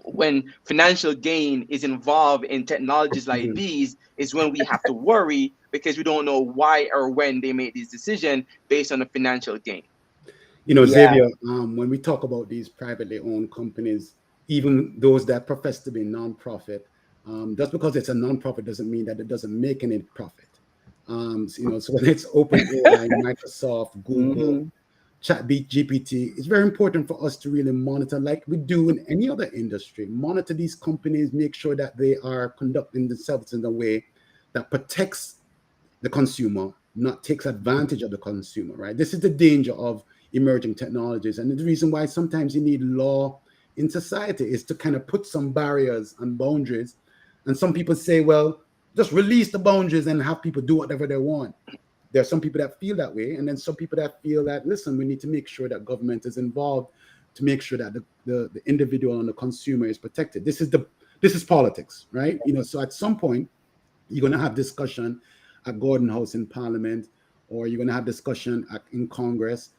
Speaker 5: when financial gain is involved in technologies like these, is when we have to worry because we don't know why or when they made this decision based on the financial gain.
Speaker 6: Xavier, when we talk about these privately owned companies, even those that profess to be non-profit, just because it's a non-profit doesn't mean that it doesn't make any profit. So when it's OpenAI, Microsoft, Google, ChatGPT, it's very important for us to really monitor, like we do in any other industry, monitor these companies, make sure that they are conducting themselves in a way that protects the consumer, not takes advantage of the consumer, right? This is the danger of emerging technologies. And the reason why sometimes you need law in society is to kind of put some barriers and boundaries. And some people say, well, just release the boundaries and have people do whatever they want. There are some people that feel that way. And then some people that feel that, listen, we need to make sure that government is involved to make sure that the individual and the consumer is protected. This is politics, right? So at some point, you're going to have discussion at Gordon House in Parliament, or you're going to have discussion in Congress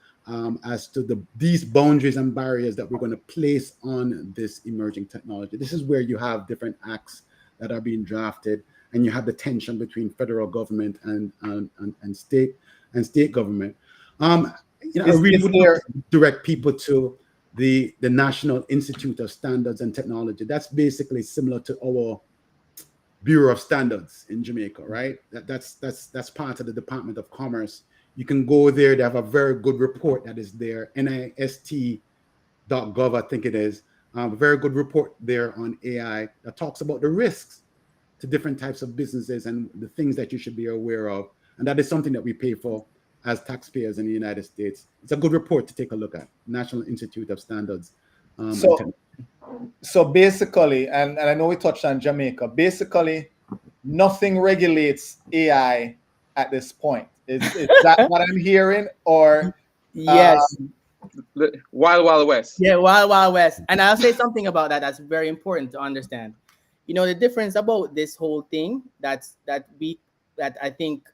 Speaker 6: as to these boundaries and barriers that we're going to place on this emerging technology. This is where you have different acts that are being drafted, and you have the tension between federal government and state government. I really would direct people to the National Institute of Standards and Technology. That's basically similar to our Bureau of Standards in Jamaica, right? That's part of the Department of Commerce. You can go there. They have a very good report that is there, NIST.gov, I think it is. A very good report there on AI that talks about the risks to different types of businesses and the things that you should be aware of. And that is something that we pay for as taxpayers in the United States. It's a good report to take a look at, National Institute of Standards.
Speaker 2: So basically, and I know we touched on Jamaica, basically nothing regulates AI at this point. Is that what I'm hearing? Or
Speaker 4: Yes.
Speaker 5: Wild Wild West.
Speaker 4: Yeah, Wild Wild West. And I'll say something about that that's very important to understand. You know, the difference about this whole thing that I think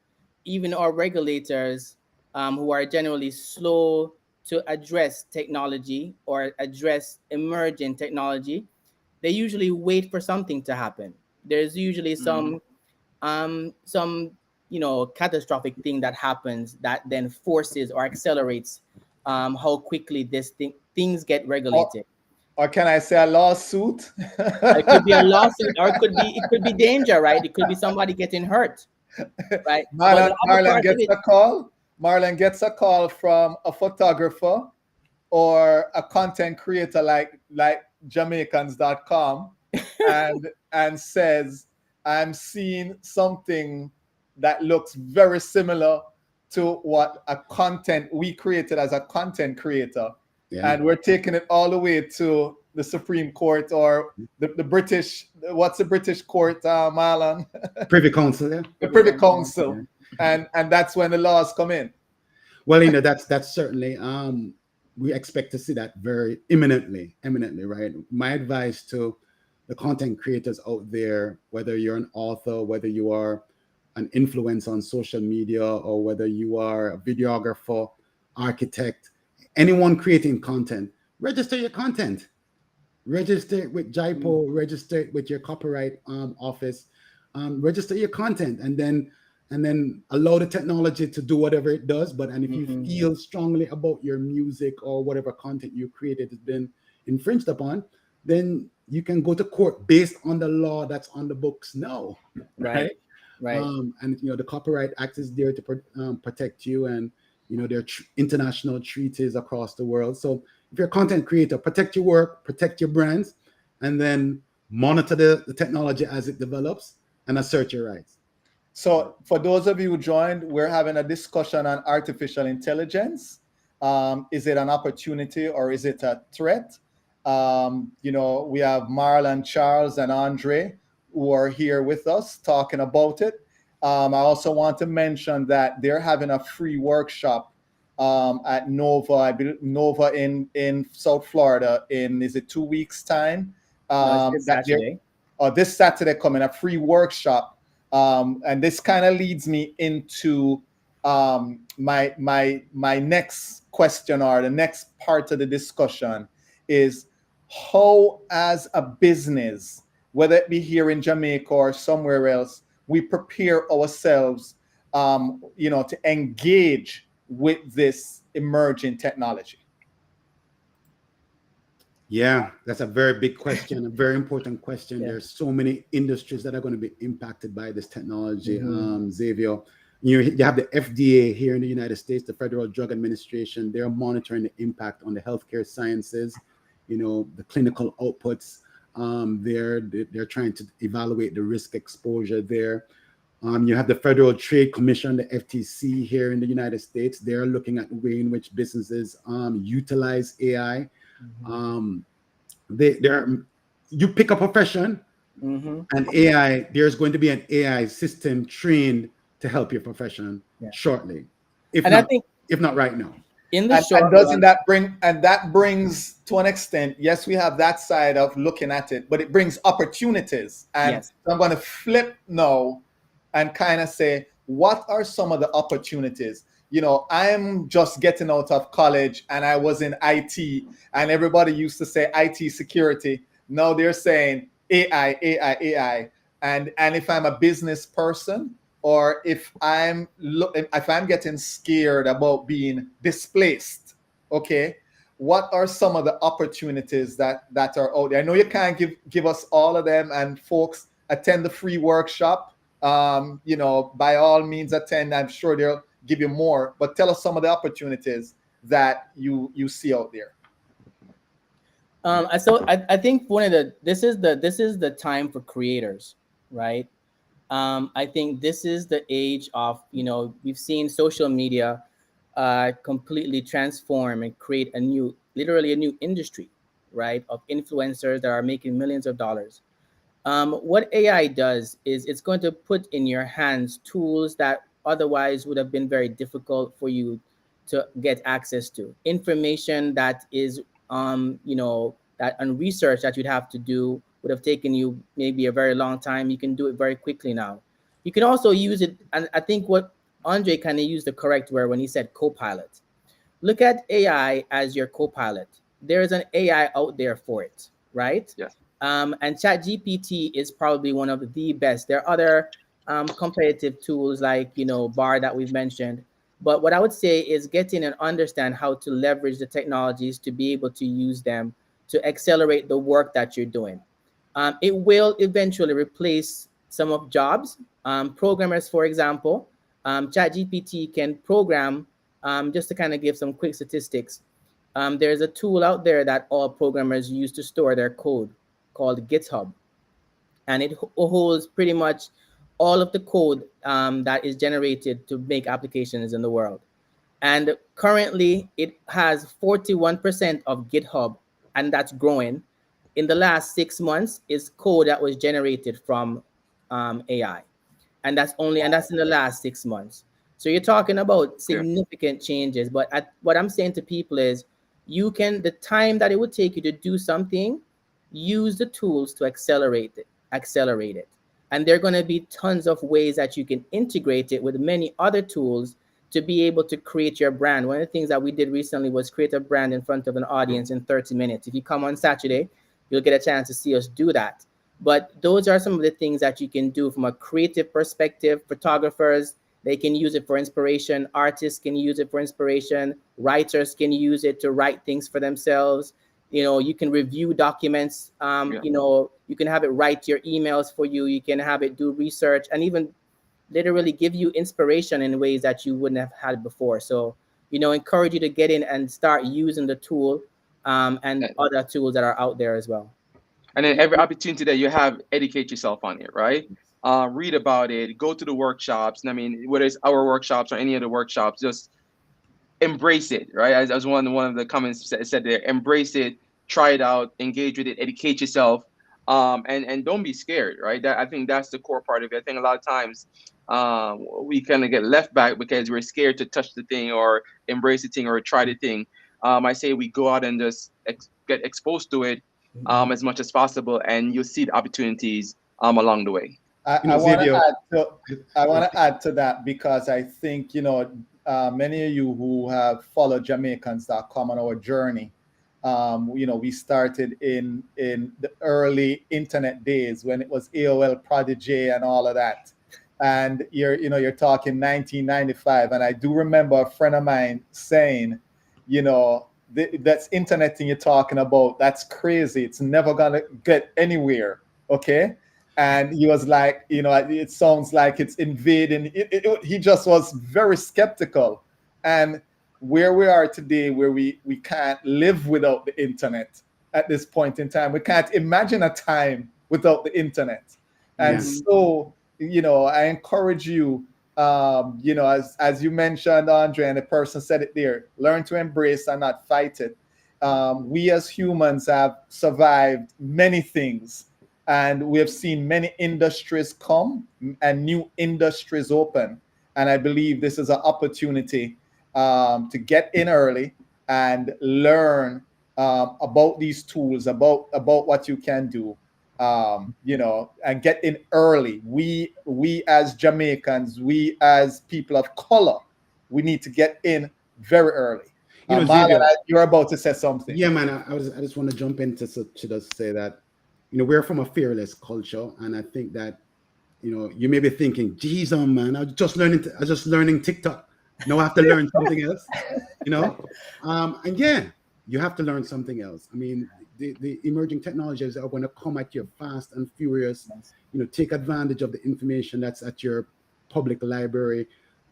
Speaker 4: even our regulators who are generally slow to address technology or address emerging technology, they usually wait for something to happen. There's usually some catastrophic thing that happens that then forces or accelerates how quickly things get regulated.
Speaker 2: Or can I say a lawsuit?
Speaker 4: It could be a lawsuit, or it could be danger, right? It could be somebody getting hurt, right?
Speaker 2: Marlon gets a call from a photographer or a content creator like Jamaicans.com and says, I'm seeing something that looks very similar to what we created as a content creator. Yeah. And we're taking it all the way to the Supreme Court or the British, what's the British court, Marlon?
Speaker 6: Privy Council, yeah.
Speaker 2: The Privy Council. Yeah. And that's when the laws come in.
Speaker 6: Well, that's certainly, we expect to see that very imminently, right? My advice to the content creators out there, whether you're an author, whether you are an influencer on social media, or whether you are a videographer, architect, anyone creating content, register your content. Register it with JIPO, register it with your copyright office, register your content, and then allow the technology to do whatever it does. And if you feel strongly about your music or whatever content you created has been infringed upon, then you can go to court based on the law that's on the books now. Right. And the Copyright Act is there to protect you, and there are international treaties across the world. So if you're a content creator, protect your work, protect your brands, and then monitor the technology as it develops and assert your rights.
Speaker 2: So for those of you who joined, we're having a discussion on artificial intelligence. Is it an opportunity or is it a threat? We have Marlon, Charles, and Andre who are here with us talking about it. I also want to mention that they're having a free workshop at Nova, in South Florida is it 2 weeks time?
Speaker 4: This Saturday.
Speaker 2: This Saturday coming, a free workshop. And this kind of leads me into my next question, or the next part of the discussion is how, as a business, whether it be here in Jamaica or somewhere else, we prepare ourselves, to engage with this emerging technology.
Speaker 6: Yeah, that's a very big question, a very important question. Yeah. There's so many industries that are going to be impacted by this technology. Xavier, you have the FDA here in the United States, the Federal Drug Administration. They're monitoring the impact on the healthcare sciences, the clinical outputs. They're trying to evaluate the risk exposure there. You have the Federal Trade Commission, the FTC here in the United States. They're looking at the way in which businesses utilize AI. You pick a profession, and AI, there's going to be an AI system trained to help your profession shortly, if not right now.
Speaker 2: That brings to an extent, yes, we have that side of looking at it, but it brings opportunities. And so I'm going to flip now and kind of say, what are some of the opportunities? I'm just getting out of college and I was in IT, and everybody used to say IT security. Now they're saying AI. And if I'm a business person, or if I'm getting scared about being displaced, okay, what are some of the opportunities that are out there? I know you can't give us all of them, and folks, attend the free workshop. By all means attend. I'm sure they'll give you more, but tell us some of the opportunities that you see out there.
Speaker 4: I think this is the time for creators, right? I think this is the age of, we've seen social media completely transform and create literally a new industry, right, of influencers that are making millions of dollars. What AI does is it's going to put in your hands tools that otherwise would have been very difficult for you to get access to. Information that is, that on research that you'd have to do would have taken you maybe a very long time. You can do it very quickly now. You can also use it, and I think what Andre kind of used the correct word when he said co-pilot. Look at AI as your co-pilot. There is an AI out there for it, right?
Speaker 5: Yes.
Speaker 4: And ChatGPT is probably one of the best. There are other competitive tools like, BAR that we've mentioned. But what I would say is get in and understand how to leverage the technologies to be able to use them to accelerate the work that you're doing. It will eventually replace some of jobs. Programmers, for example, ChatGPT can program, just to kind of give some quick statistics. There's a tool out there that all programmers use to store their code called GitHub. And it holds pretty much all of the code that is generated to make applications in the world. And currently it has 41% of GitHub, and that's growing. In the last 6 months is code that was generated from AI. And that's in the last 6 months. So you're talking about significant changes. But what I'm saying to people is the time that it would take you to do something, use the tools to accelerate it. And there are going to be tons of ways that you can integrate it with many other tools to be able to create your brand. One of the things that we did recently was create a brand in front of an audience in 30 minutes. If you come on Saturday, you'll get a chance to see us do that. But those are some of the things that you can do from a creative perspective. Photographers, they can use it for inspiration. Artists can use it for inspiration. Writers can use it to write things for themselves. You can review documents. You can have it write your emails for you. You can have it do research and even literally give you inspiration in ways that you wouldn't have had before. So, encourage you to get in and start using the tool and other tools that are out there as well.
Speaker 5: And then every opportunity that you have, educate yourself on it, right? Read about it, go to the workshops. I mean, whether it's our workshops or any other workshops, just embrace it, right? As one of the comments said there, embrace it, try it out, engage with it, educate yourself, and don't be scared, right? I think that's the core part of it. I think a lot of times we kind of get left back because we're scared to touch the thing or embrace the thing or try the thing. I say we go out and just get exposed to it as much as possible, and you'll see the opportunities along the way.
Speaker 2: I want to add to that because I think, many of you who have followed Jamaicans.com on our journey, we started in the early internet days when it was AOL Prodigy and all of that. And you're talking 1995. And I do remember a friend of mine saying, that's internet thing you're talking about. That's crazy. It's never going to get anywhere. Okay. And he was like, it sounds like it's invading. He just was very skeptical. And where we are today, where we can't live without the internet at this point in time, we can't imagine a time without the internet. And so, I encourage you, as you mentioned, Andre, and the person said it there, learn to embrace and not fight it. We as humans have survived many things. And we have seen many industries come and new industries open. And I believe this is an opportunity to get in early and learn about these tools, about what you can do, and get in early. We as Jamaicans, we as people of color, we need to get in very early. Marlon, you're about to say something.
Speaker 6: Yeah, man. I just want to jump in to just say that, we're from a fearless culture, and I think that, you may be thinking, geez, man, I was just learning TikTok. No, I have to learn something else, and yeah, you have to learn something else. I mean, the emerging technologies are going to come at you fast and furious. Take advantage of the information that's at your public library,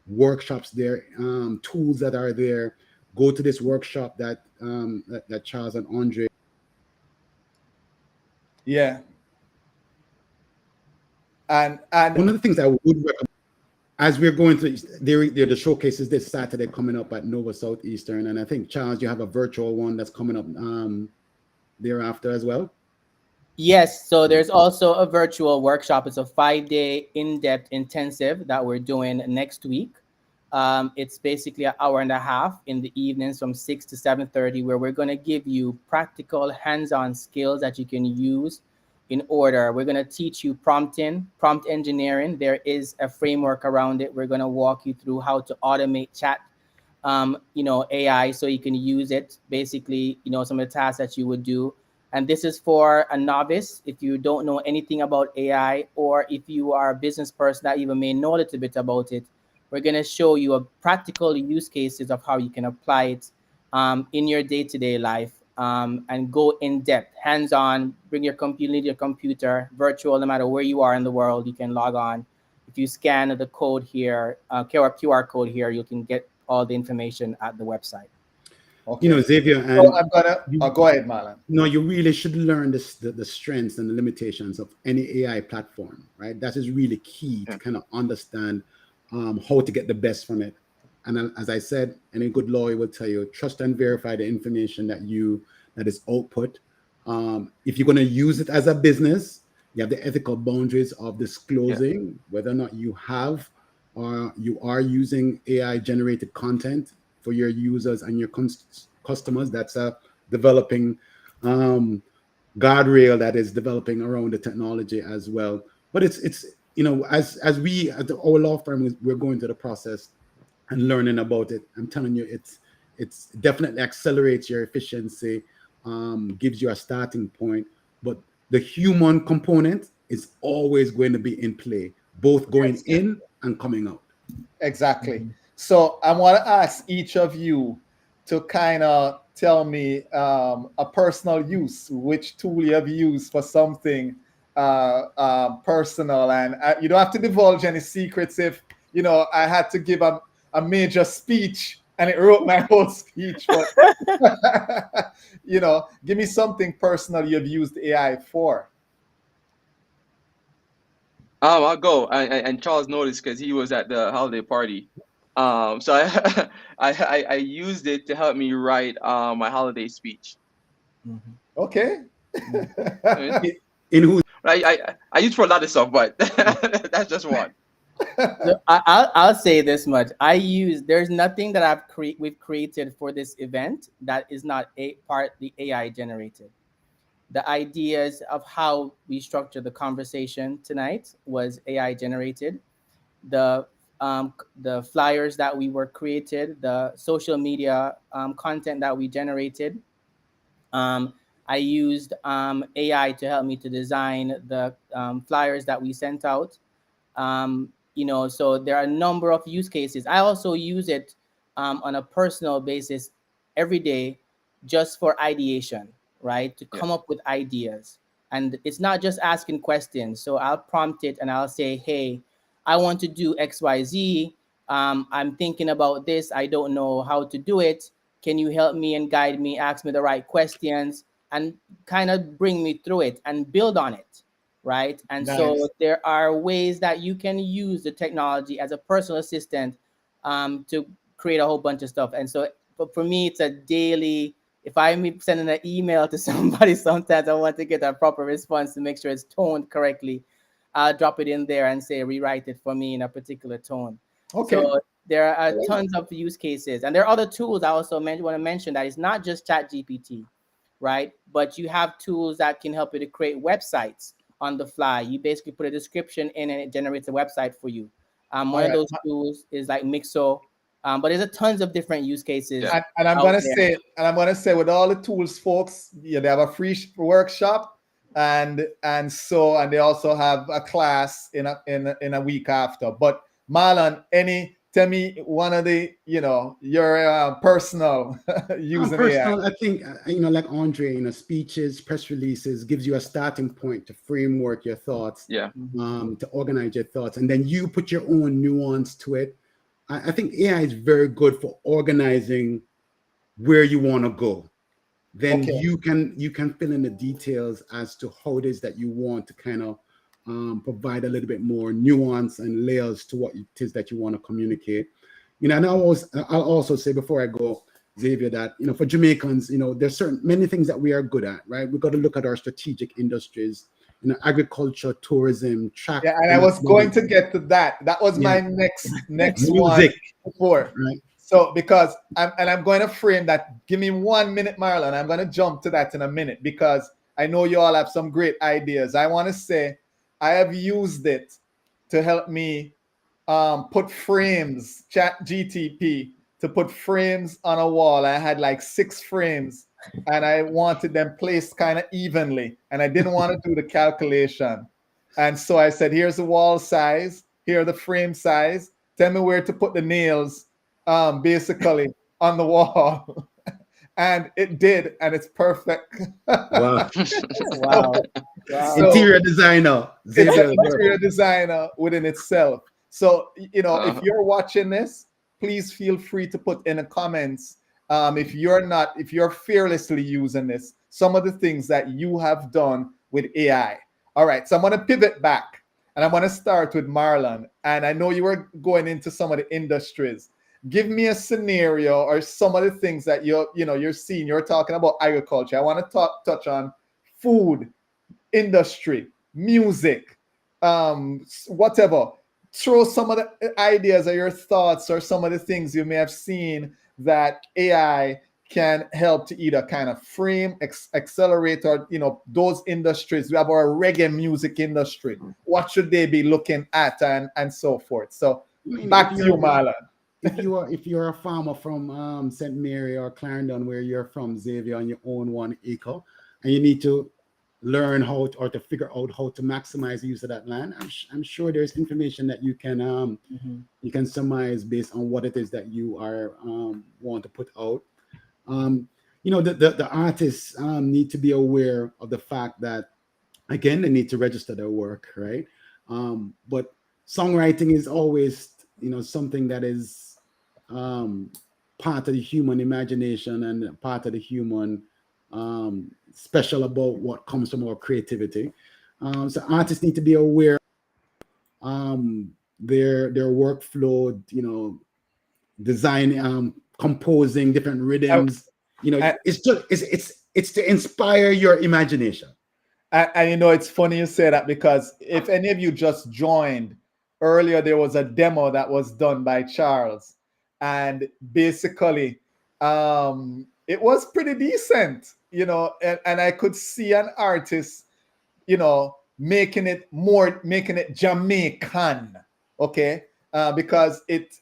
Speaker 6: workshops there, tools that are there. Go to this workshop that that Charles and Andre.
Speaker 2: Yeah. And
Speaker 6: one of the things I would recommend, as we're going through, the showcases this Saturday coming up at Nova Southeastern, and I think Charles, you have a virtual one that's coming up thereafter as well.
Speaker 4: Yes, so there's also a virtual workshop. It's a 5-day in-depth intensive that we're doing next week. It's basically an hour and a half in the evenings from 6 to 7:30, where we're going to give you practical hands-on skills that you can use in order. We're going to teach you prompt engineering. There is a framework around it. We're going to walk you through how to automate chat, AI, so you can use it, basically, some of the tasks that you would do. And this is for a novice. If you don't know anything about AI, or if you are a business person that even may know a little bit about it, we're going to show you a practical use cases of how you can apply it in your day-to-day life, and go in depth, hands-on. Bring your computer, virtual, no matter where you are in the world, you can log on. If you scan the code here, QR code here, you can get all the information at the website.
Speaker 2: Okay.
Speaker 6: Xavier, and
Speaker 2: so I'm gonna go ahead, Marlon.
Speaker 6: You really should learn the strengths and the limitations of any AI platform, right? That is really key to kind of understand how to get the best from it. And as I said, any good lawyer will tell you, trust and verify the information that is output. If you're going to use it as a business, you have the ethical boundaries of disclosing whether or not you have or you are using AI generated content for your users and your customers. That's a developing guardrail that is developing around the technology as well. But it's as we at our law firm, we're going through the process and learning about it. I'm telling you, it's definitely accelerates your efficiency, gives you a starting point. But the human component is always going to be in play, both going in and coming out.
Speaker 2: Exactly. So I want to ask each of you to kind of tell me a personal use, which tool you have used for something personal, and you don't have to divulge any secrets. If I had to give a major speech and it wrote my whole speech, but give me something personal you've used AI for.
Speaker 5: I'll go. And Charles noticed because he was at the holiday party. So I used it to help me write my holiday speech.
Speaker 2: Okay.
Speaker 6: In who?
Speaker 5: I use for a lot of stuff, but that's just one.
Speaker 4: So I'll say this much. There's nothing that we've created for this event that is not partly AI generated. The ideas of how we structure the conversation tonight was AI generated. The flyers that we were created, the social media content that we generated. I used AI to help me to design the flyers that we sent out. So there are a number of use cases. I also use it on a personal basis every day, just for ideation, right? To come up with ideas. And it's not just asking questions. So I'll prompt it and I'll say, hey, I want to do XYZ. I'm thinking about this. I don't know how to do it. Can you help me and guide me, ask me the right questions, and kind of bring me through it and build on it, right? And so there are ways that you can use the technology as a personal assistant to create a whole bunch of stuff. And so for me, it's a daily, if I'm sending an email to somebody, sometimes I want to get a proper response to make sure it's toned correctly. I'll drop it in there and say, rewrite it for me in a particular tone.
Speaker 2: Okay.
Speaker 4: So there are tons of use cases. And there are other tools I also want to mention that it's not just ChatGPT, right? But you have tools that can help you to create websites on the fly. You basically put a description in and it generates a website for you. One of those tools is like Mixo. But there's a tons of different use cases.
Speaker 2: And I'm gonna say, with all the tools, folks, they have a free workshop, and they also have a class in a week after. But Marlon, any tell me one of the, your personal using AI.
Speaker 6: Personal, I think, like Andre, speeches, press releases gives you a starting point to framework your thoughts,
Speaker 5: Yeah.
Speaker 6: to organize your thoughts, and then you put your own nuance to it. I think AI is very good for organizing where you want to go. Then
Speaker 2: Okay.
Speaker 6: you can fill in the details as to how it is that you want to kind of provide a little bit more nuance and layers to what it is that you want to communicate. And I'll also say before I go, Xavier, that for Jamaicans, there's many things that we are good at, right? We've got to look at our strategic industries, agriculture, tourism, track.
Speaker 2: Yeah, and I was going to get to that. That was my next
Speaker 6: Music,
Speaker 2: one before.
Speaker 6: right?
Speaker 2: So because I'm going to frame that. Give me 1 minute, Marlon. I'm going to jump to that in a minute because I know you all have some great ideas. I want to say I have used it to help me put frames, ChatGPT, to put frames on a wall. I had like 6 frames and I wanted them placed kind of evenly. And I didn't want to do the calculation. And so I said, here's the wall size, here are the frame size. Tell me where to put the nails, basically on the wall. And it did, and it's perfect.
Speaker 6: Wow.
Speaker 4: Wow.
Speaker 2: So-
Speaker 6: Interior designer.
Speaker 2: It's an
Speaker 6: Xavier.
Speaker 2: interior designer within itself. So, if you're watching this, please feel free to put in the comments if you're fearlessly using this, some of the things that you have done with AI. All right, so I'm going to pivot back and I'm going to start with Marlon. And I know you were going into some of the industries. Give me a scenario or some of the things that you're seeing. You're talking about agriculture. I want to touch on food, industry, music, whatever. Throw some of the ideas or your thoughts or some of the things you may have seen that AI can help to either kind of frame, accelerate, or those industries. We have our reggae music industry. What should they be looking at and so forth? So back to you, Marlon.
Speaker 6: If you're a farmer from St. Mary or Clarendon, where you're from, Xavier, on your own 1 acre, and you need to learn to figure out how to maximize the use of that land, I'm sure there's information that you can you can surmise based on what it is that you are want to put out. The artists need to be aware of the fact that, again, they need to register their work, right? But songwriting is always something that is part of the human imagination and part of the human special about what comes from our creativity. So artists need to be aware their workflow, design, composing different rhythms. It's to inspire your imagination.
Speaker 2: And it's funny you say that, because if any of you just joined earlier, there was a demo that was done by Charles, and basically it was pretty decent, and I could see an artist, making it Jamaican, okay, because it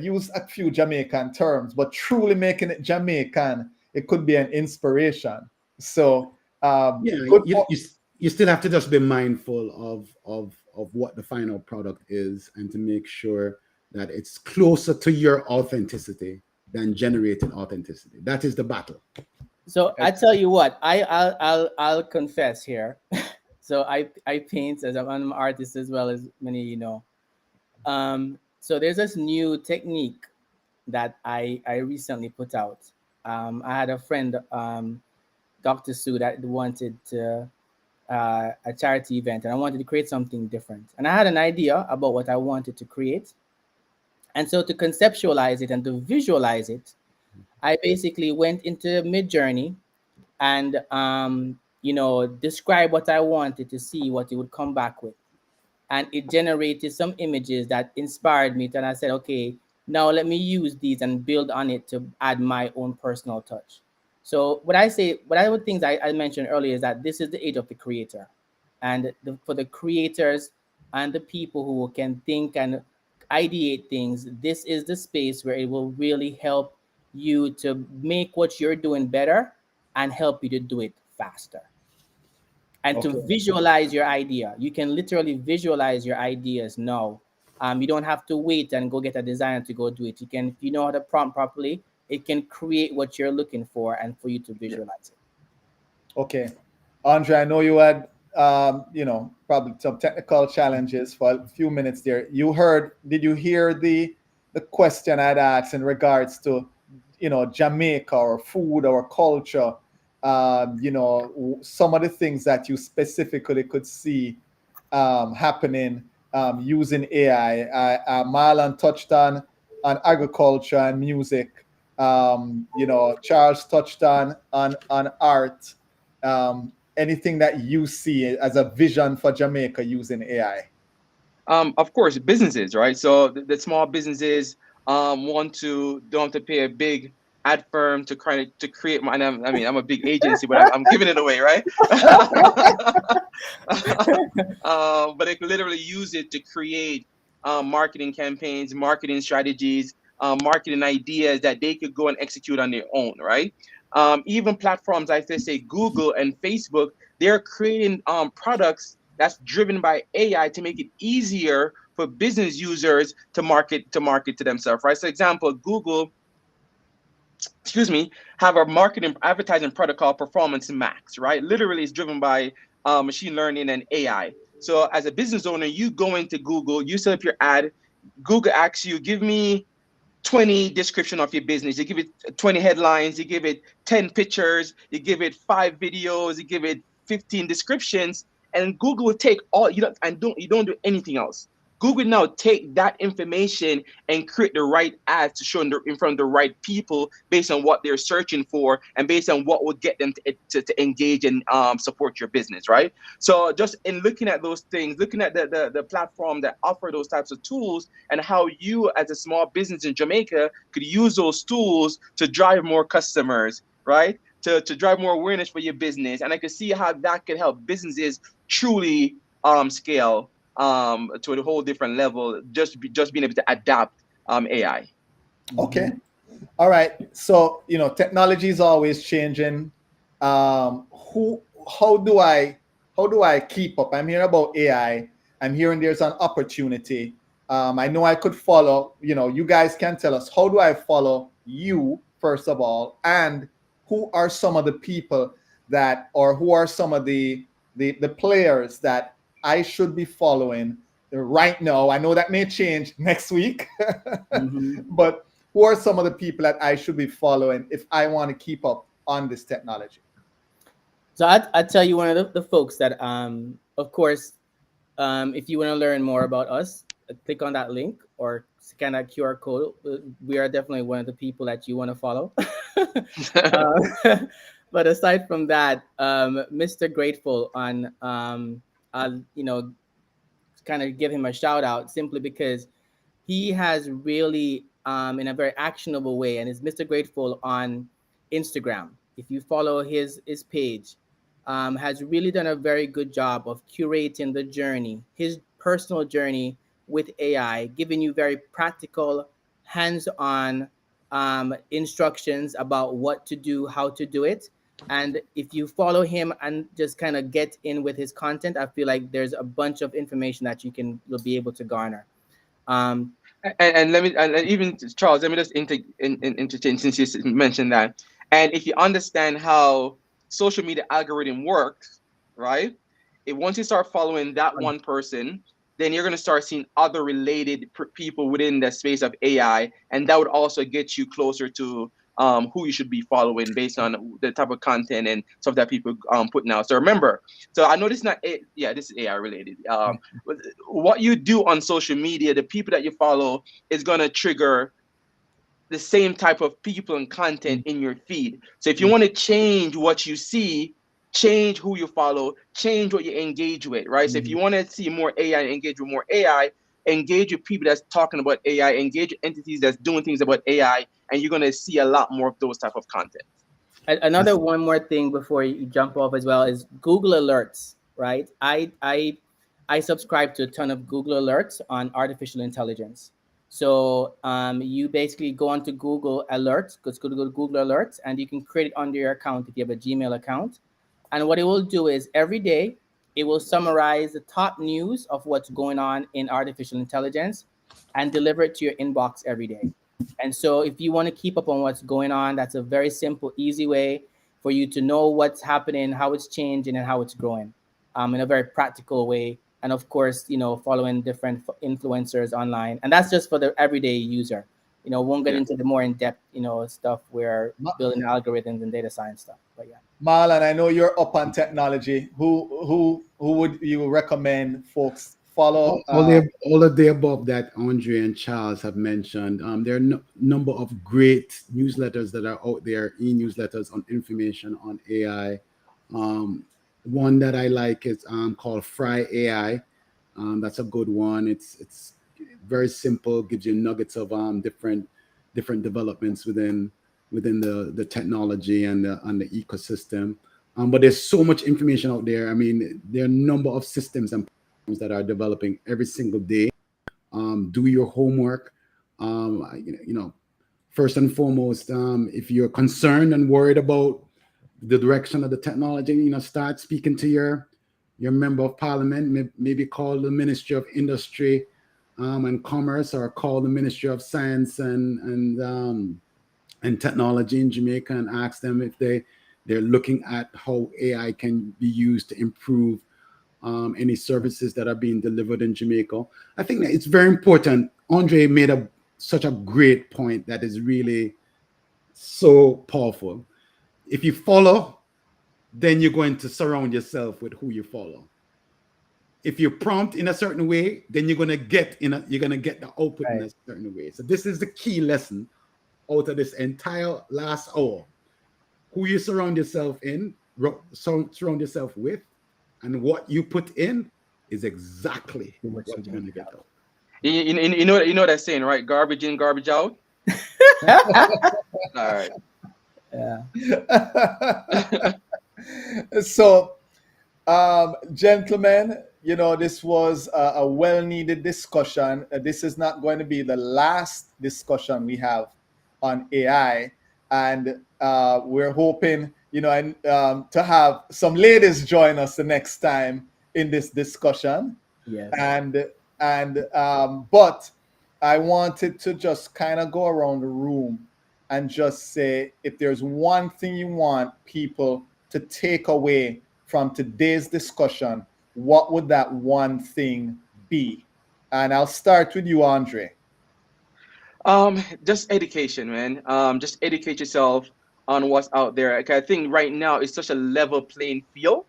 Speaker 2: used a few Jamaican terms, but truly making it Jamaican, it could be an inspiration. So
Speaker 6: you still have to just be mindful of what the final product is, and to make sure that it's closer to your authenticity than generated authenticity. That is the battle.
Speaker 4: So I tell you what, I'll confess here. So I paint, as I'm an artist as well, as many so there's this new technique that I recently put out. I had a friend, Dr. Sue, that wanted to a charity event, and I wanted to create something different. And I had an idea about what I wanted to create. And so to conceptualize it and to visualize it, I basically went into Midjourney and describe what I wanted to see, what it would come back with. And it generated some images that inspired me. And I said, okay, now let me use these and build on it to add my own personal touch. So what I would think I mentioned earlier is that this is the age of the creator. And for the creators and the people who can think and ideate things, this is the space where it will really help you to make what you're doing better and help you to do it faster. And to visualize your idea. You can literally visualize your ideas now You don't have to wait and go get a designer to go do it. You can, if you know how to prompt properly, it can create what you're looking for and for you to visualize it.
Speaker 2: Okay. Andre, I know you had, probably some technical challenges for a few minutes there. Did you hear the question I'd asked in regards to, Jamaica or food or culture? Some of the things that you specifically could see happening using AI. Marlon touched on agriculture and music. Charles touched on art. Anything that you see as a vision for Jamaica using AI?
Speaker 5: Of course, businesses, right? So the small businesses don't have to pay a big ad firm to create my. I'm a big agency, but I'm giving it away, right? But they can literally use it to create marketing campaigns, marketing strategies, marketing ideas that they could go and execute on their own, right? Even platforms like, let's say, Google and Facebook, they're creating products that's driven by AI to make it easier for business users to market to themselves, right? So, example, Google, have a marketing advertising product called Performance Max, right? Literally, it's driven by machine learning and AI. So, as a business owner, you go into Google, you set up your ad. Google asks you, give me 20 description of your business. You give it 20 headlines, you give it 10 pictures, you give it 5 videos, you give it 15 descriptions, and Google will take all you don't do anything else. Google now take that information and create the right ads to show in front of the right people based on what they're searching for and based on what will get them to engage and support your business, right? So just in looking at those things, looking at the platform that offer those types of tools and how you as a small business in Jamaica could use those tools to drive more customers, right? To drive more awareness for your business. And I can see how that could help businesses truly scale to a whole different level, just being able to adapt AI.
Speaker 2: Okay. All right. So, technology is always changing. How do I keep up? I'm hearing about AI. I'm hearing there's an opportunity. I know I could follow, you guys can tell us, how do I follow you, first of all, and who are some of the people who are some of the players that I should be following right now? I know that may change next week, but who are some of the people that I should be following if I want to keep up on this technology?
Speaker 4: So I'd tell you one of the folks that, of course, if you want to learn more about us, click on that link or scan that QR code. We are definitely one of the people that you want to follow. But aside from that, Mr. Grateful on, I'll, kind of give him a shout out simply because he has really, in a very actionable way, and is Mr. Grateful on Instagram. If you follow his page, has really done a very good job of curating the journey, his personal journey with AI, giving you very practical, hands-on instructions about what to do, how to do it. And if you follow him and just kind of get in with his content, I feel like there's a bunch of information that you'll be able to garner.
Speaker 5: And even Charles, let me just interchange since you mentioned that. And if you understand how social media algorithm works, right? Once you start following that one person, then you're going to start seeing other related people within the space of AI, and that would also get you closer to who you should be following based on the type of content and stuff that people putting out. So remember, so I know this is not this is AI related. What you do on social media, the people that you follow is going to trigger the same type of people and content in your feed. So if you want to change what you see, change who you follow, change what you engage with, right? So if you want to see more AI, engage with more AI, engage with people that's talking about AI, engage with entities that's doing things about AI, and you're going to see a lot more of those type of content.
Speaker 4: Another one more thing before you jump off as well is Google Alerts, right? I subscribe to a ton of Google Alerts on artificial intelligence. So you basically go onto Google Alerts, go to Google Alerts, and you can create it under your account if you have a Gmail account. And what it will do is every day It will summarize the top news of what's going on in artificial intelligence and deliver it to your inbox every day. And so if you want to keep up on what's going on, that's a very simple, easy way for you to know what's happening, how it's changing, and how it's growing in a very practical way. And of course, following different influencers online. And that's just for the everyday user. Won't get into the more in-depth, stuff where building algorithms and data science stuff. But yeah.
Speaker 2: Marlon, I know you're up on technology. Who would you recommend folks follow?
Speaker 6: All of the above that Andre and Charles have mentioned. There are a number of great newsletters that are out there, e-newsletters on information on AI. One that I like is called Fry AI. That's a good one. It's very simple, gives you nuggets of different developments within the technology and the ecosystem. But there's so much information out there. I mean, there are a number of systems and platforms that are developing every single day. Do your homework. First and foremost, if you're concerned and worried about the direction of the technology, start speaking to your member of parliament. Maybe call the Ministry of Industry and Commerce, or call the Ministry of Science and Technology in Jamaica and ask them if they're looking at how AI can be used to improve any services that are being delivered in Jamaica. I think that it's very important. Andre made such a great point that is really so powerful. If you follow, then you're going to surround yourself with who you follow. If you prompt in a certain way, then you're gonna get the output in a certain way. So this is the key lesson out of this entire last hour. Who you surround yourself with, and what you put in is exactly what you're gonna get out.
Speaker 5: You know that saying, right? Garbage in, garbage out. All right.
Speaker 4: Yeah.
Speaker 2: So, gentlemen, this was a well-needed discussion. This is not going to be the last discussion we have on AI, and we're hoping, to have some ladies join us the next time in this discussion.
Speaker 4: Yes.
Speaker 2: But I wanted to just kind of go around the room and just say, if there's one thing you want people to take away from today's discussion, what would that one thing be? And I'll start with you, Andre.
Speaker 5: Just education, man. Just educate yourself on what's out there. Like, I think right now it's such a level playing field.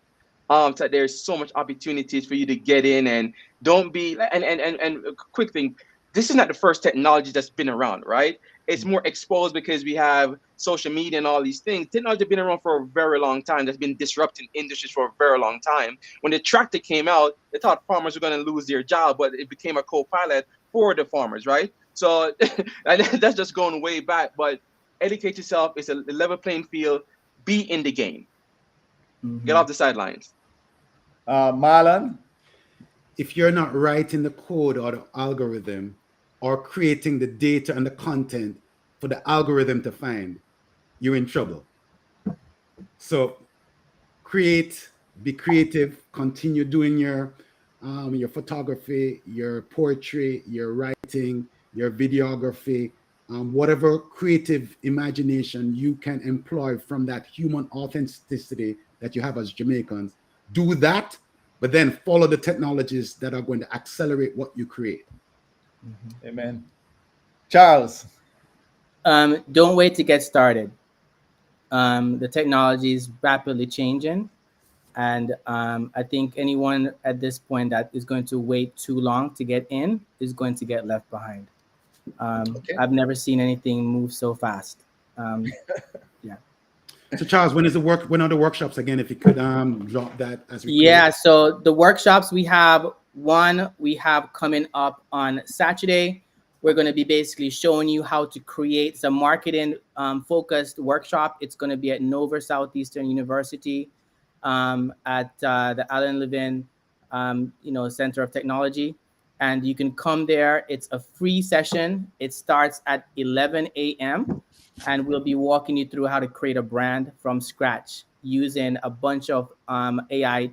Speaker 5: So there's so much opportunities for you to get in, and don't be and quick thing. This is not the first technology that's been around, right? It's more exposed because we have social media and all these things. Technology has been around for a very long time. That's been disrupting industries for a very long time. When the tractor came out, they thought farmers were going to lose their job, but it became a co-pilot for the farmers, right? So and that's just going way back. But educate yourself. It's a level playing field. Be in the game. Mm-hmm. Get off the sidelines.
Speaker 2: Marlon?
Speaker 6: If you're not writing the code or the algorithm or creating the data and the content for the algorithm to find, you're in trouble. So be creative, continue doing your photography, your poetry, your writing, your videography, whatever creative imagination you can employ from that human authenticity that you have as Jamaicans. Do that, but then follow the technologies that are going to accelerate what you create.
Speaker 2: Mm-hmm. Amen. Charles?
Speaker 4: Don't wait to get started. The technology is rapidly changing, and I think anyone at this point that is going to wait too long to get in is going to get left behind. Okay. I've never seen anything move so fast. Yeah.
Speaker 6: So Charles, when are the workshops again? If you could drop that as we
Speaker 4: so the workshops we have coming up on Saturday. We're going to be basically showing you how to create some marketing focused workshop. It's going to be at Nova Southeastern University at the Allen Levin Center of Technology. And you can come there. It's a free session. It starts at 11 a.m. and we'll be walking you through how to create a brand from scratch using a bunch of AI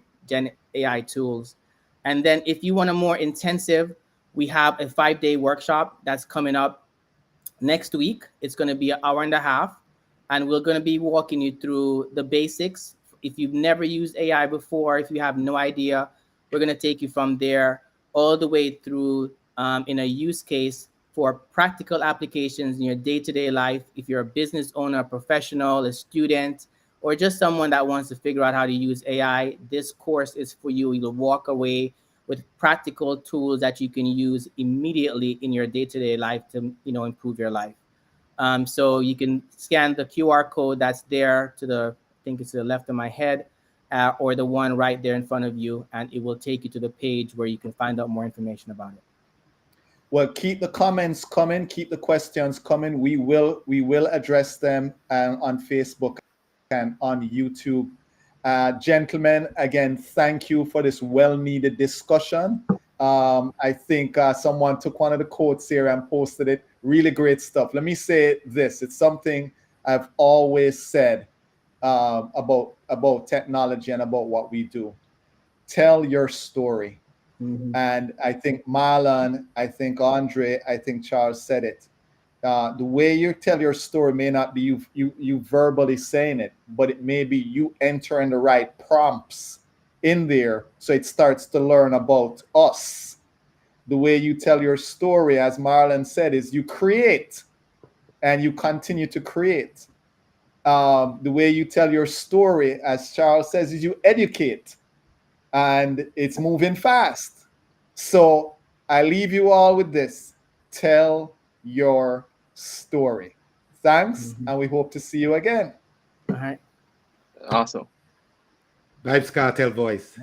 Speaker 4: AI tools. And then if you want a more intensive, we have a 5-day workshop that's coming up next week. It's going to be an hour and a half, and we're going to be walking you through the basics. If you've never used AI before, if you have no idea, we're going to take you from there all the way through in a use case for practical applications in your day-to-day life. If you're a business owner, a professional, a student, or just someone that wants to figure out how to use AI, this course is for you. You'll walk away with practical tools that you can use immediately in your day-to-day life to, improve your life. So you can scan the QR code that's there to the, I think it's to the left of my head, or the one right there in front of you, and it will take you to the page where you can find out more information about it.
Speaker 2: Well, keep the comments coming, keep the questions coming. We will address them on Facebook and on YouTube. Gentlemen, again, thank you for this well-needed discussion. I think someone took one of the quotes here and posted it. Really great stuff. Let me say this. It's something I've always said about technology and about what we do. Tell your story.
Speaker 4: Mm-hmm.
Speaker 2: And I think Marlon, I think Andre, I think Charles said it. The way you tell your story may not be you verbally saying it, but it may be you entering the right prompts in there, so it starts to learn about us. The way you tell your story, as Marlon said, is you create and you continue to create. The way you tell your story, as Charles says, is you educate, and it's moving fast. So I leave you all with this. Tell your story. Thanks, and we hope to see you again.
Speaker 4: All right.
Speaker 5: Awesome.
Speaker 6: Vibes Cartel voice.